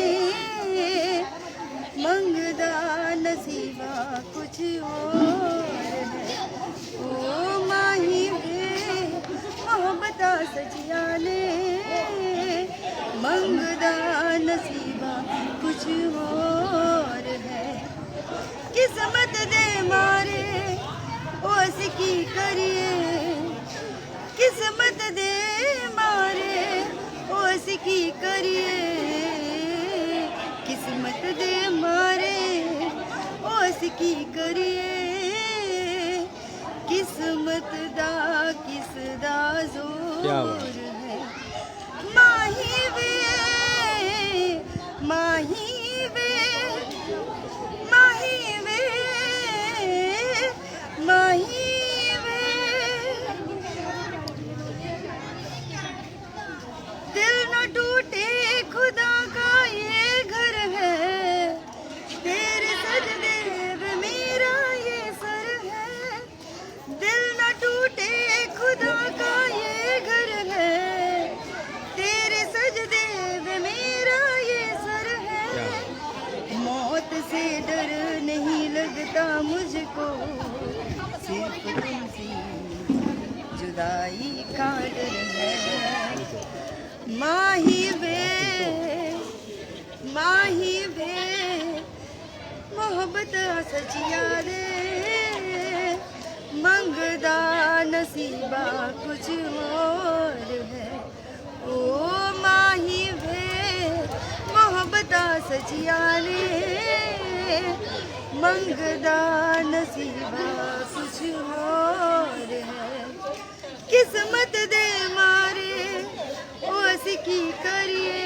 मंगदा नसीबा कुछ और है। ओ माही वे मोहब्बत सचिया ने मंगदा नसीबा कुछ और है। किस्मत दे मारे ओस की करिए, किस्मत दे मारे ओस की करिए, किस्मत दे मारे ओस की करिए, किस्मत दा किसदा जोर है। माही वे माही वे माही वे माही वे, दिल न टूटे खुदा का ये घर है, तेरे सजदे पे मेरा ये सर है। दिल न टूटे खुदा का ये घर है, से डर नहीं लगता मुझको, सिर्फ तुमसे जुदाई का डर है। माही वे मोहब्बत सचिया रे, मंगदा नसीबा कुछ और है। ओ माही वे मोहब्बत सचिया रे, मंगदा नसीबा कुछ और है। किस्मत दे मारे ओस की करिए,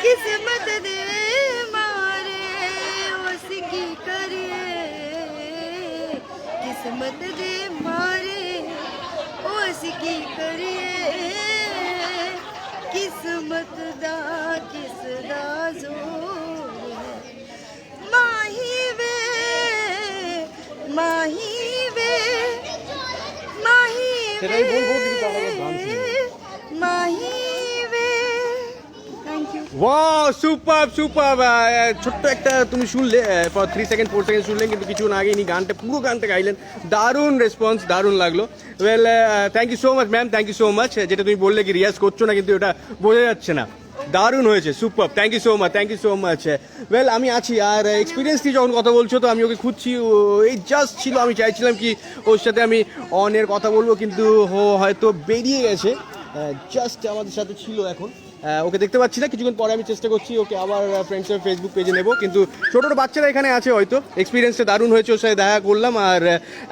किस्मत दे मारे ओस की करिए, किस्मत दे मारे ओस की करिए, किस्मत दा किसदा जोर है। माही वे माही वे সেটাই বলবো, কিন্তু তার আগে গান শুনবো। Mahi Ve. Thank you. Wow, super super. ছোট্ট একটা তুমি শুনলে, 3 সেকেন্ড 4 সেকেন্ড শুনলেন, কিন্তু কিছুক্ষণ আগে ইনি গানটা পুরো গানটা গাইলেন। দারুণ রেসপন্স, দারুণ লাগলো। Well, thank you so much ma'am, thank you so much. যেটা তুমি বললে কি রিয়াজ করছো না, কিন্তু ওটা বোঝা যাচ্ছে না। দারুণ হয়েছে, super. Thank you so much, thank you so much. Well, আমি আছি। আর এক্সপিরিয়েন্স নিয়ে যখন কথা বলছো, তো আমি ওকে খুঁজছি। এই জাস্ট ছিল, আমি চাইছিলাম কি ওর সাথে আমি অনের কথা বলবো, কিন্তু ও হয়তো বেরিয়ে গেছে। জাস্ট আমাদের সাথে ছিল এখন, ওকে দেখতে পাচ্ছি না। কিছুক্ষণ পরে আমি চেষ্টা করছি ওকে আবার ফ্রেন্ডসের ফেসবুক পেজে নেবো, কিন্তু ছোটো ছোটো বাচ্চারা এখানে আছে হয়তো। এক্সপিরিয়েন্সটা দারুণ হয়েছে, ওর সাথে দেখা করলাম। আর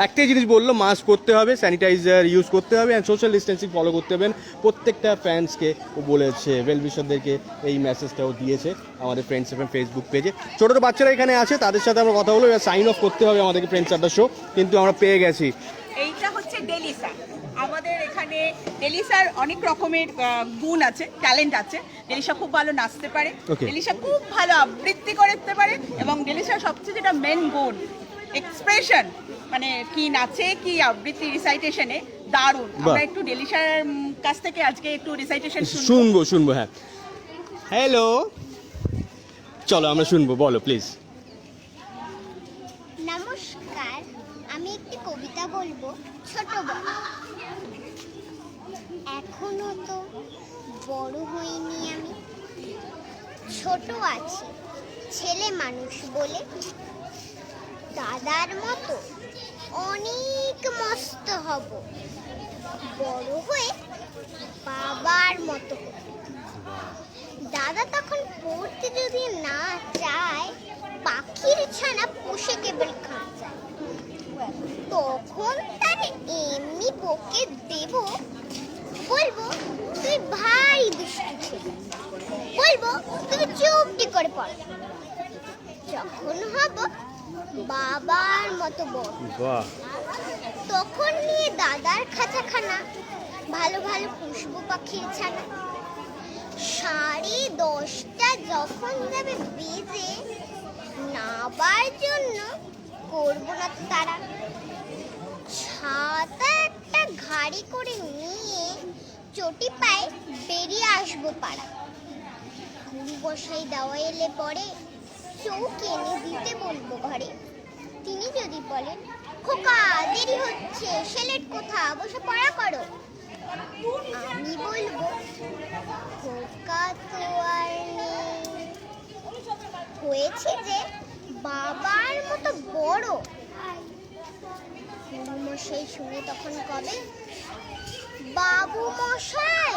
একটাই জিনিস বললো, মাস্ক করতে হবে, স্যানিটাইজার ইউজ করতে হবে, অ্যান্ড সোশ্যাল ডিস্টেন্সিং ফলো করতে হবেন। প্রত্যেকটা ফ্যান্সকে ও বলেছে, ওয়েল উইশারদেরকে এই মেসেজটাও দিয়েছে আমাদের ফ্রেন্ডস এফএম ফেসবুক পেজে। ছোটো ছোটো বাচ্চারা এখানে আছে, তাদের সাথে আমরা কথা বলবো। এবার সাইন অফ করতে হবে আমাদেরকে, ফ্রেন্ডস আড্ডা শো, কিন্তু আমরা পেয়ে গেছি। এইটা হচ্ছে ডেলিসা। আমাদের এখানে ডেলিসার অনেক রকমের গুণ আছে, ট্যালেন্ট আছে। ডেলিসা খুব ভালো নাচতে পারে, ডেলিসা খুব ভালো আবৃত্তি করতে পারে, এবং ডেলিসার সবচেয়ে যেটা মেন গুণ এক্সপ্রেশন, মানে কি নাচে কি আবৃত্তি রিসাইটেশনে দারুণ। আমরা একটু ডেলিসার কাছ থেকে আজকে একটু রিসাইটেশন শুনবো। হ্যাঁ, হ্যালো, চলো আমরা শুনবো, বলো প্লিজ। নমস্কার, আমি একটি কবিতা বলবো, ছোট বড়। এখনো তো বড় হইনি আমি, ছোট আছি ছেলে মানুষ বলে। দাদার মতো অনেক মস্ত হব, বড় হয়ে বাবার মতো হব। দাদা তখন পড়তে যদি না চায়, পাখির ছানা পুষে কেবল খাঁচায়, তখন তার এমনি বকে দেব, বলবো তুই ভারী দুষ্টু ছেলে, বলবো তুমি চুপটি করে পড়। যখন হব বাবার মতো বড়, তখন নিয়ে দাদার খাঁচাখানা ভালো ভালো পুষবো পাখির ছানা। 10:30 যখন যাবে বেজে, নাবার জন্য করবো না তারা। ছাতা একটা ঘাড়ি করে নিয়ে চটি পায়ে বেরিয়ে আসবো পাড়া। গুরু বসাই দেওয়া এলে পরে চৌকি এনে দিতে বলবো ঘরে। তিনি যদি বলেন, খোকা দেরি হচ্ছে, সেলেট কোথা, বসে পড়া করো, আমি বলবো খোকা তো আর নেই, হয়েছে যে বাবার মতো বড়। গুরু মশাই শুনে তখন কবে, বাবু মশাই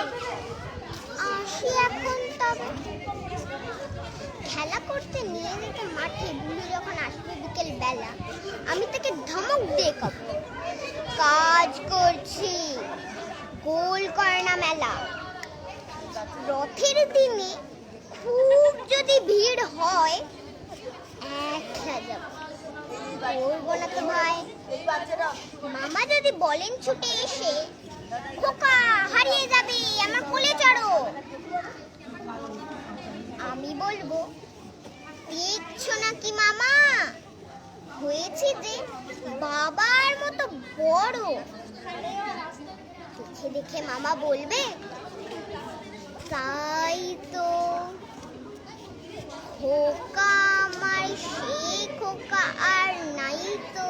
আসি এখন তবে। খেলা করতে নিয়ে যেতে মাঠে বুড়ি যখন আসবে বিকেল বেলা, আমি তাকে ধমক দিয়ে কব, কাজ করছি, গোল করে না মেলা। রথের দিনে খুব যদি ভিড় হয়, একলা যাব, করবো না তো ভাই। মামা যদি বলেন ছুটে এসে, খোকা হারিয়ে যাবে, আমার কোলে চড়ো, আমি বলবো দেখছো নাকি মামা, হয়েছে যে বাবার মতো বড়। দেখে দেখে মামা বলবে, তাই তো খোকা সেই খোকা আর নাই তো।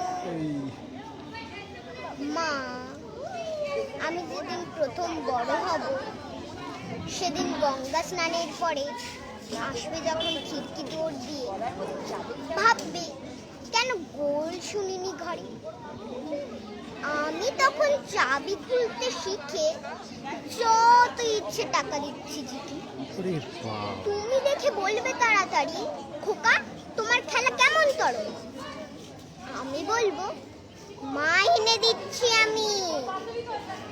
মা, আমি যেদিন প্রথম বড় হব সেদিন গঙ্গা স্নানের পরে আসবে যখন খিড়কি দৌড় দিয়ে, ভাববে কেন গোল শুনিনি ঘরে। আমি তখন চাবি খুলতে শিখে যত ইচ্ছে টাকা দিচ্ছি জিটি। তুমি দেখে বলবে তাড়াতাড়ি, খোকা তোমার খেলা কেমন তর। আমি বলবো, মা এনে দিচ্ছি আমি,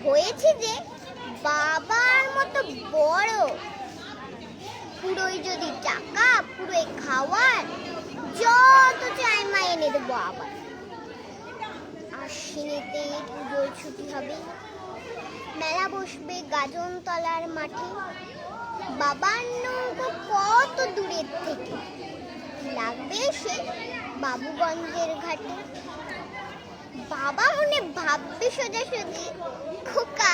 হয়েছে যে বাবার মতো বড়। পুরোই যদি টাকা, পুরোই খাওয়ার, যত চাই মা এনে দেবো আবার। আশ্বিনেতে পুজোর ছুটি হবে, মেলা বসবে গাজনতলার মাঠে। বাবার নৌকো কত দূরের থেকে লাগবে এসে বাবুগঞ্জের ঘাটে। বাবা মনে ভাববে সোজাসুজি, খোকা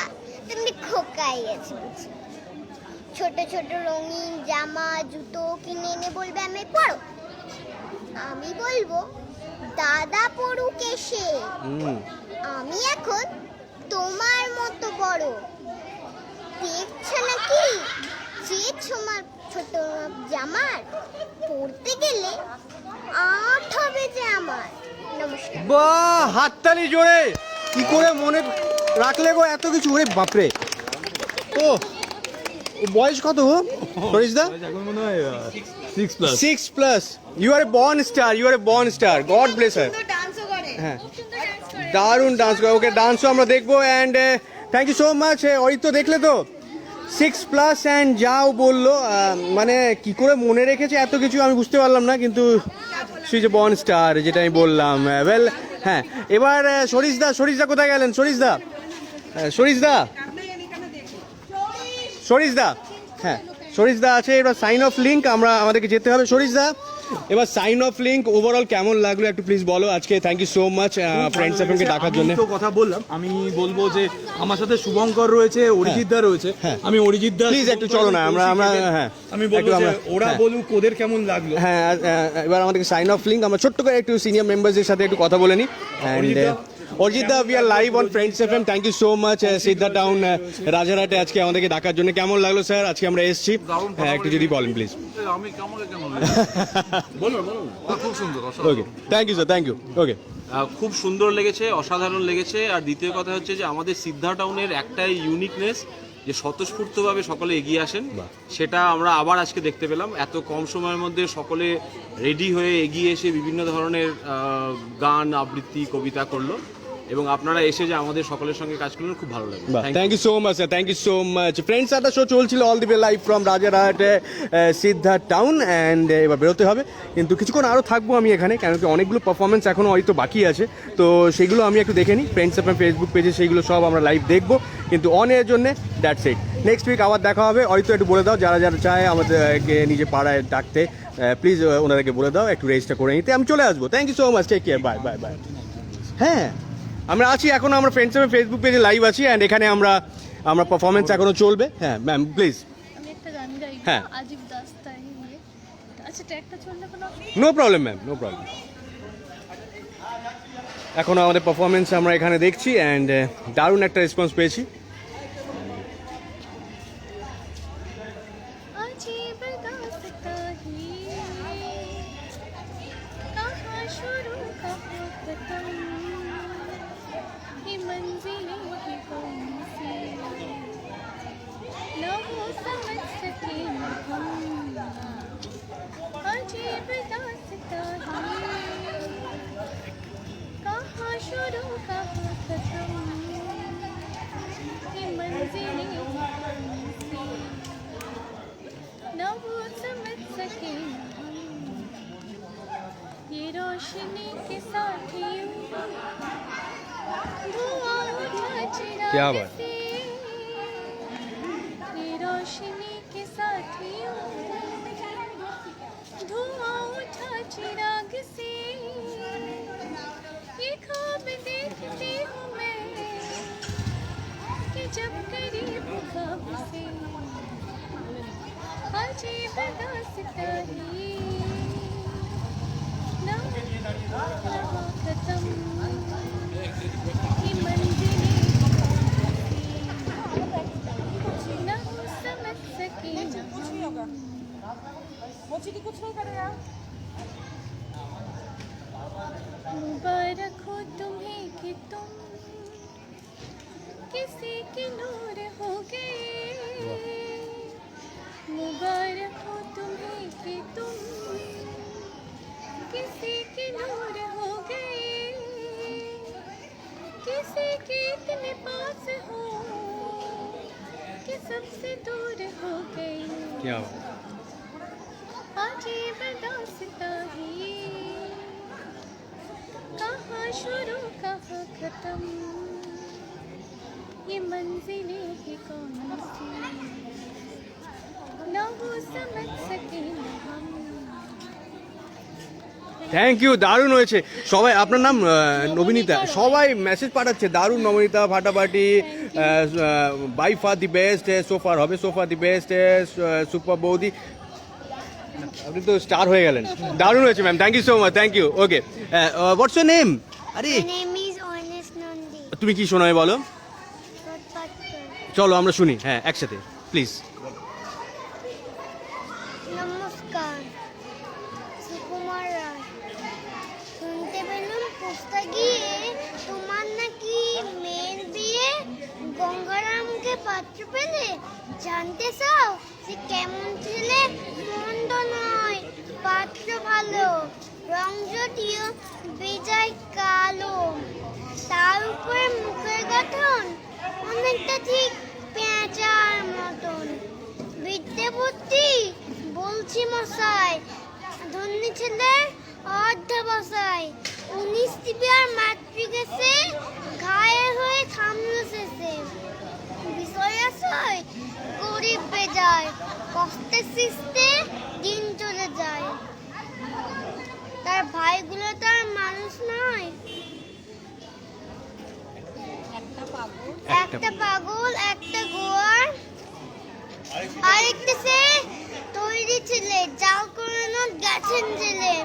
তুমি খোকাই আছে বুঝি। ছোট ছোট রঙিন জামা জুতো কিনে এনে বলবে আমি পড়ো। আমি বলবো দাদা পড়ুক এসে, আমি এখন তোমার মতো বড়। দেখছো নাকি যে ছোট জামার পড়তে গেলে আট হবে যে আমার। নমস্কার। বাহ, হাততালি জোরে। কি করে মনে রাখলে গো এত কিছু? ওরে বাপরে। ও বয়স কত সরিষদা? এখন মনে হয় 6+। You are a born star, you are a born star, God bless her. হ্যাঁ, দারুণ ডান্স করে। ওকে ডান্সও আমরা দেখবো। And thank you so much. ওই তো দেখলে তো 6+ অ্যান্ড যাও বললো, মানে কি করে মনে রেখেছে এত কিছু আমি বুঝতে পারলাম না, কিন্তু সে যে বর্ন স্টার যেটা আমি বললাম। ওয়েল হ্যাঁ, এবার সরিষদা কোথায় গেলেন? সরিষদা হ্যাঁ, সরিষদা আছে। এবার সাইন অফ লিঙ্ক আমাদেরকে যেতে হবে। সরিষদা, এবার সাইন অফ লিঙ্ক ওভারঅল কেমন লাগলো একটু প্লিজ বলো আজকে। Thank you so much friends এফএমকে ডাকার জন্য। তো কথা বললাম, আমি বলবো যে আমার সাথে শুভঙ্কর রয়েছে, অরিজিৎ দা রয়েছে। আমি অরিজিৎ দা প্লিজ একটু চলো না, আমরা হ্যাঁ আমি বলবো যে ওরা বলুক ওদের কেমন লাগলো। হ্যাঁ, এবার আমাদেরকে সাইন অফ লিঙ্ক আমরা ছোট্ট করে একটু সিনিয়র মেম্বারদের সাথে একটু কথা বলে নিই। And Arijit da, we are live on Friends FM. Thank you so much. Siddha town রাজারহাটে আজকে আমাদেরকে ডাকার জন্য কেমন লাগলো স্যার? আজকে আমরা এসেছি, হ্যাঁ একটু যদি বলেন প্লিজ। আমি কেমন বলুন খুব সুন্দর। Okay, thank you sir, thank you. Okay, খুব সুন্দর লেগেছে, অসাধারণ লেগেছে। আর দ্বিতীয় কথা হচ্ছে যে আমাদের সিদ্ধা টাউনের একটাই ইউনিকনেস, যে স্বতঃস্ফূর্তভাবে সকলে এগিয়ে আসেন, সেটা আমরা আবার আজকে দেখতে পেলাম। এত কম সময়ের মধ্যে সকলে রেডি হয়ে এগিয়ে এসে বিভিন্ন ধরনের গান আবৃত্তি কবিতা করলো, এবং আপনারা এসে যে আমাদের সকলের সঙ্গে কাজ করলেন, খুব ভালো লাগলো। Thank you so much sir, thank you so much. Friends, একটা শো চলছিল all the way live from Rajarhat Siddha town. And এবার বেরোতে হবে, কিন্তু কিছুক্ষণ আরও থাকবো আমি এখানে, কেন কি অনেকগুলো পারফরমেন্স এখনও হয়তো বাকি আছে, তো সেগুলো আমি একটু দেখে নিই। ফ্রেন্ডস আপনার ফেসবুক পেজে সেইগুলো সব আমরা লাইভ দেখবো, কিন্তু অন এর জন্যে দ্যাটস ইট। নেক্সট উইক আবার দেখা হবে। হয়তো একটু বলে দাও যারা যারা চায় আমাদেরকে নিজে পাড়ায় ডাকতে, প্লিজ ওনাদেরকে বলে দাও একটু রেজিস্টার করে নিতে, আমি চলে আসবো। Thank you so much, take care, bye bye bye. হ্যাঁ, আমরা আছি এখনো, আমরা ফ্রেন্ডস ফেসবুক পেজে লাইভ আছি। অ্যান্ড এখানে আমরা পারফরমেন্স এখনো চলবে। হ্যাঁ ম্যাম প্লিজ। আমি একটা গান গাইবো, হ্যাঁ, আজিব দাস্তান নিয়ে। আচ্ছা, ট্র্যাকটা চললে কোনো no problem ma'am, no problem. এখনো আমাদের পারফরমেন্স আমরা এখানে দেখছি, অ্যান্ড দারুণ একটা রেসপন্স পেয়েছি। अजीब दास्तानी कहाँ शुरू कहाँ खत्म, ये मंजिलें ही कौन सी ना वो समझ सके न हम। अजीब दास्तानी कहाँ शुरू कहाँ खत्म, ये मंजिलें ही कौन सी ना वो समझ सके न हम। ये रोशनी के साथ यूं धुआं उठा चिराग क्या बात। से, ये रोशनी के साथ यूं धुआं उठा चिराग से, ये ख्वाब देखती हूँ मैं कि जब करीब ख्वाब से अजीब दास्तानी रखो तुम्हें कि तुम किसी की नूर हो गए, मुबारक हो तुम्हें कि तुम किसी की नूर हो गए, किसी के इतने पास हो कि सबसे दूर हो गई। क्या अजीब दास्तां है ये, कहाँ शुरू कहाँ खत्म, ये मंजिलें ही कौन सी न वो समझ सके न हम। থ্যাংক ইউ, দারুণ হয়েছে সবাই। আপনার নাম নবনীতা, সবাই মেসেজ পাঠাচ্ছে দারুণ নবনীতা ফাটাফাটি, বাই ফার দি বেস্ট সোফার হবে, সোফার দি বেস্ট সুপার বৌদি, আপনি তো স্টার হয়ে গেলেন, দারুণ হয়েছে ma'am, thank you so much, thank you. Okay, what's your name? আরে My name is Honest Nandi. তুমি কি শোনাবে বলো, Sotpatpur. চলো আমরা শুনি, হ্যাঁ একসাথে প্লিজ। নমস্কার, সুকুমার রায়। শুনতে পেলাম পোস্তা গিয়ে তোমার নাকি মেয়ের বিয়ে, গঙ্গারামকে পাত্র পেলে, জানতে চাও সে কেমন ছেলে? মন্দ নয়, পাত্র ভালো, রং যদিও বেজায় কালো, তার উপরে মুখের গঠন অনেকটা ঠিক পেঁচার মতন। বিদ্যে বুদ্ধি বলছি মশাই, ধন্যী ছেলের অর্ধবসায়, 19 টিপিয়ার মাতৃ গেছে, ঘায়ে হয়ে থামল শেষে। বিষয় আশয় গরিব বেজায়, কষ্টে সৃষ্টে দিন চলে যায়, তার ভাইগুলো তার মানুষ নয়। একটা পাগল, একটা গোয়ার, আরেকটা সে তৈরি ছেলে, যাও কোনো গেছেন জেলে।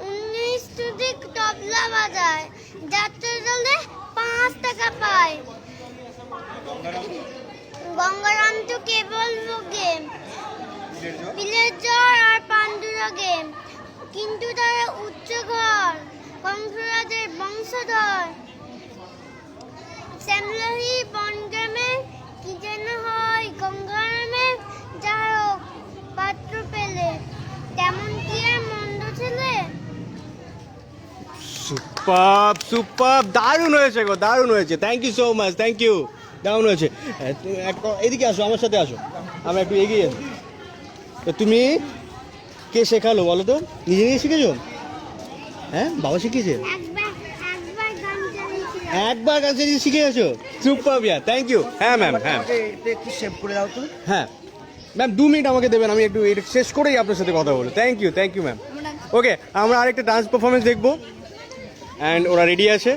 19 স্টুডি তবলা বাজায়, যাত্রা দলে 5 টাকা পায়। গঙ্গারাম তো কেবল ভোগে পিলের জ্বর আর পাণ্ডুরগে, কিন্তু তারা উচ্চ ঘর, কংসরাজের বংশধর। শ্যামলাহি বনগ্রামে কি যেন হয়, গঙ্গারামে যাই হোক পাত্র পেলে, তেমন কি আর মন্দ ছেলে? সুপার সুপার, দারুণ হয়েছে গো, দারুণ হয়েছে, thank you so much, thank you, দারুণ হয়েছে। তুমি এদিকে আসো, আমার সাথে আসো, আমরা একটু এগিয়ে যাই। তো তুমি কে শেখালো বলো তো, নিজে নিজে শিখেছো? হ্যাঁ, বাবা শিখিয়েছে? একবার গান চালিয়ে শিখে গেছো, সুপার, থ্যাংক ইউ। হ্যাঁ ম্যাম, হ্যাঁ একটু সেভ করে দাও তো। হ্যাঁ ম্যাম, 2 মিনিট আমাকে দেবেন, আমি একটু এটা শেষ করেই আপনার সাথে কথা বলবো। Thank you ma'am. ওকে, আমরা আরেকটা ডান্স পারফরমেন্স দেখবো, অ্যান্ড ওরা রেডি আছে।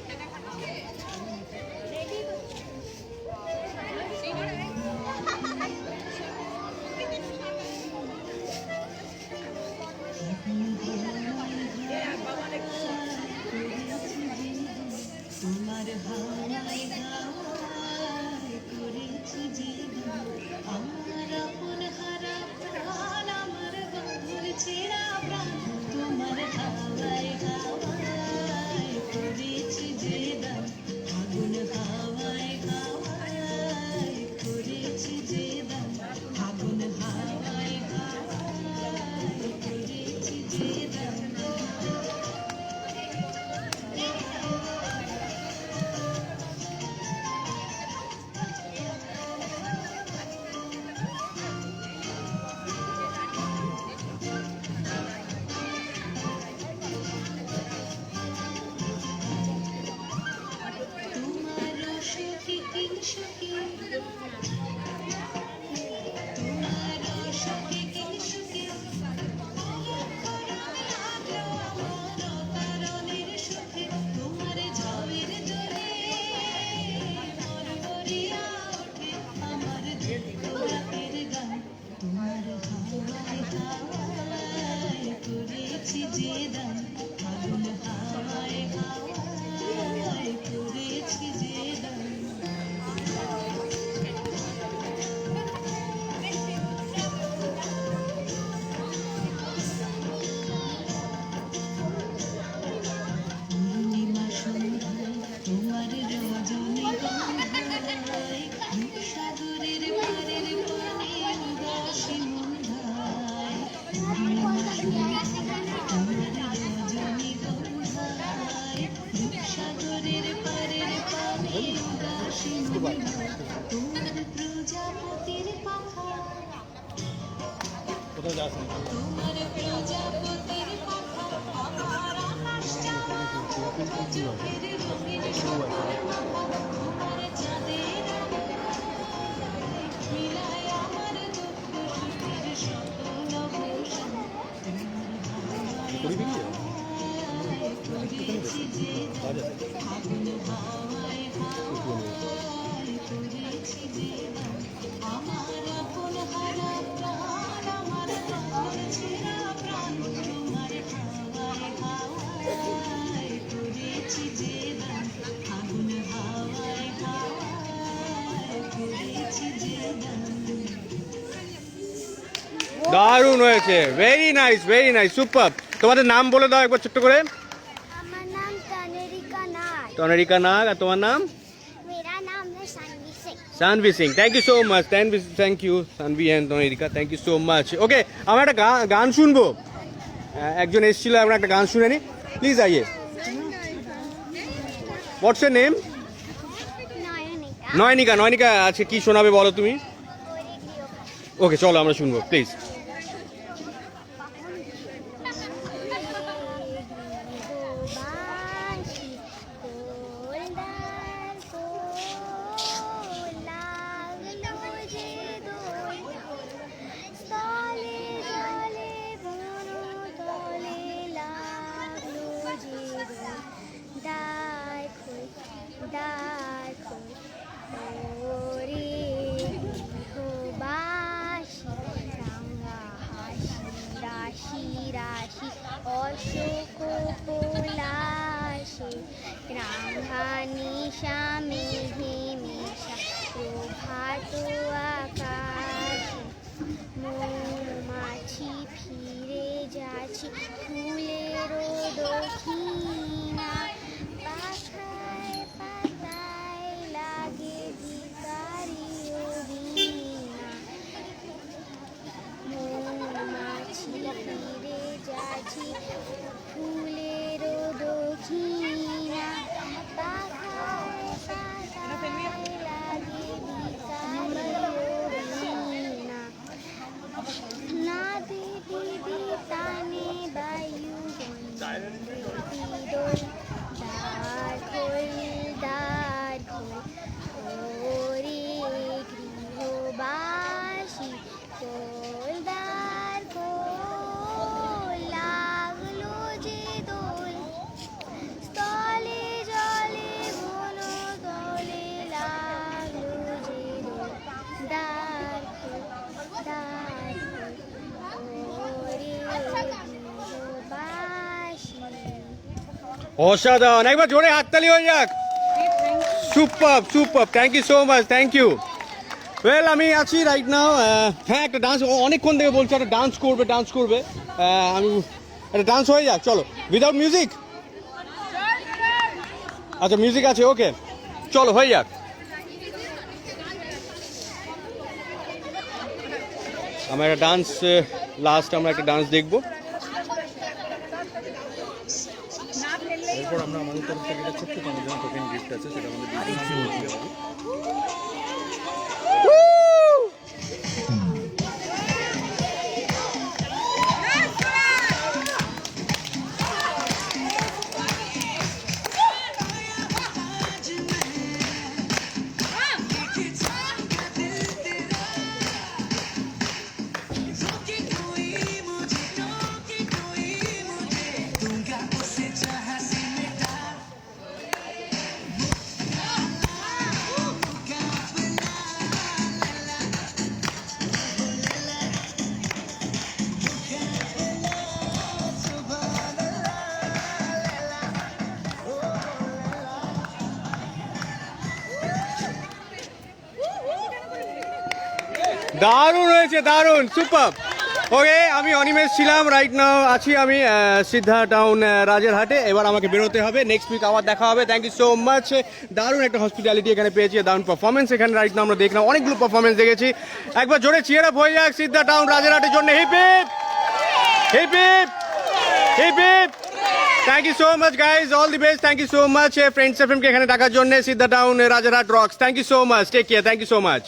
কোথাও যাস না। দারুণ হয়েছে, ভেরি নাইস সুপার। তোমাদের নাম বলে দাও একবার ছোট্ট করে। আমার নাম তনেরিকা নাগ। তনেরিকা নাগ। আর তোমার নাম? मेरा नाम है Sanvi Singh. Sanvi Singh. Thank you so much. Thank you Sanvi and Tanerika, thank you so much. Okay, আমরা একটা গান শুনবো। একজন এসেছিল, আমরা একটা গান শুনে নি। প্লিজ আইয়ে। What's your name? Nayanika. Nayanika. আজকে কি শোনাবে বলো তুমি? ওকে, চলো আমরা শুনবো প্লিজ। অশোক পলাশে গ্রামধানিশা মেঘে মেশা প্রভাত আকাশে মৌমাছি ফিরে যাচ্ছি ফুলের দক্ষিণা পাতায় পাতায় লাগে ভিখারি বীণা মৌমাছি ফিরে যাচ্ছি ফুলের দক্ষিণা পাতায় পাতায় লাগে ভিখারি বীণা না দিদি টানে বায়ু বন্দে দিদোল দ্বার খোল ওরে গৃহবাসী খোল দ্বার খোল লাগলো যে দোল স্থলে জলে বন তলে লাগলো যে দোল দ্বার খোল ওরে গৃহবাসী। অসাধারণ, একবার জোরে হাততালি হয়ে যাক। Super, thank you so much, thank you. Well, আমি আছি রাইট নাও। হ্যাঁ, একটা ডান্স অনেকক্ষণ থেকে বলছো, একটা ডান্স করবে। আমি একটা ডান্স হয়ে যাক, চলো। Without music? আচ্ছা, মিউজিক আছে, ওকে, চলো হয়ে যাক। আমরা একটা ডান্স, লাস্ট আমরা একটা ডান্স দেখবো। এরপর আমরা আমাদের তরফ থেকে একটা ছোট্ট কোনো জন্য টোকেন গিফট আছে, সেটা আমাদের দারুণ হয়েছে, দারুণ, সুপার। ওকে, আমি অনিমেষ ছিলাম, রাইট নাও আছি আমি সিদ্ধা টাউন রাজারহাটে। এবার আমাকে বেরোতে হবে, নেক্সট উইক আবার দেখা হবে। Thank you so much. দারুণ একটা হসপিটালিটি এখানে পেয়েছি, দারুণ পারফরমেন্স এখানে রাইট নাও আমরা দেখলাম, অনেকগুলো পারফরমেন্স দেখেছি। একবার জোরে চিয়ার আপ হয়ে যাক সিদ্ধা টাউন রাজারহাটের জন্য। Hip hip hip hip hip hip. Thank you so much guys, all the best. Thank you so much Friends FM কে এখানে ডাকার জন্য। Siddha town Rajarhat rocks. Thank you so much, take care, thank you so much.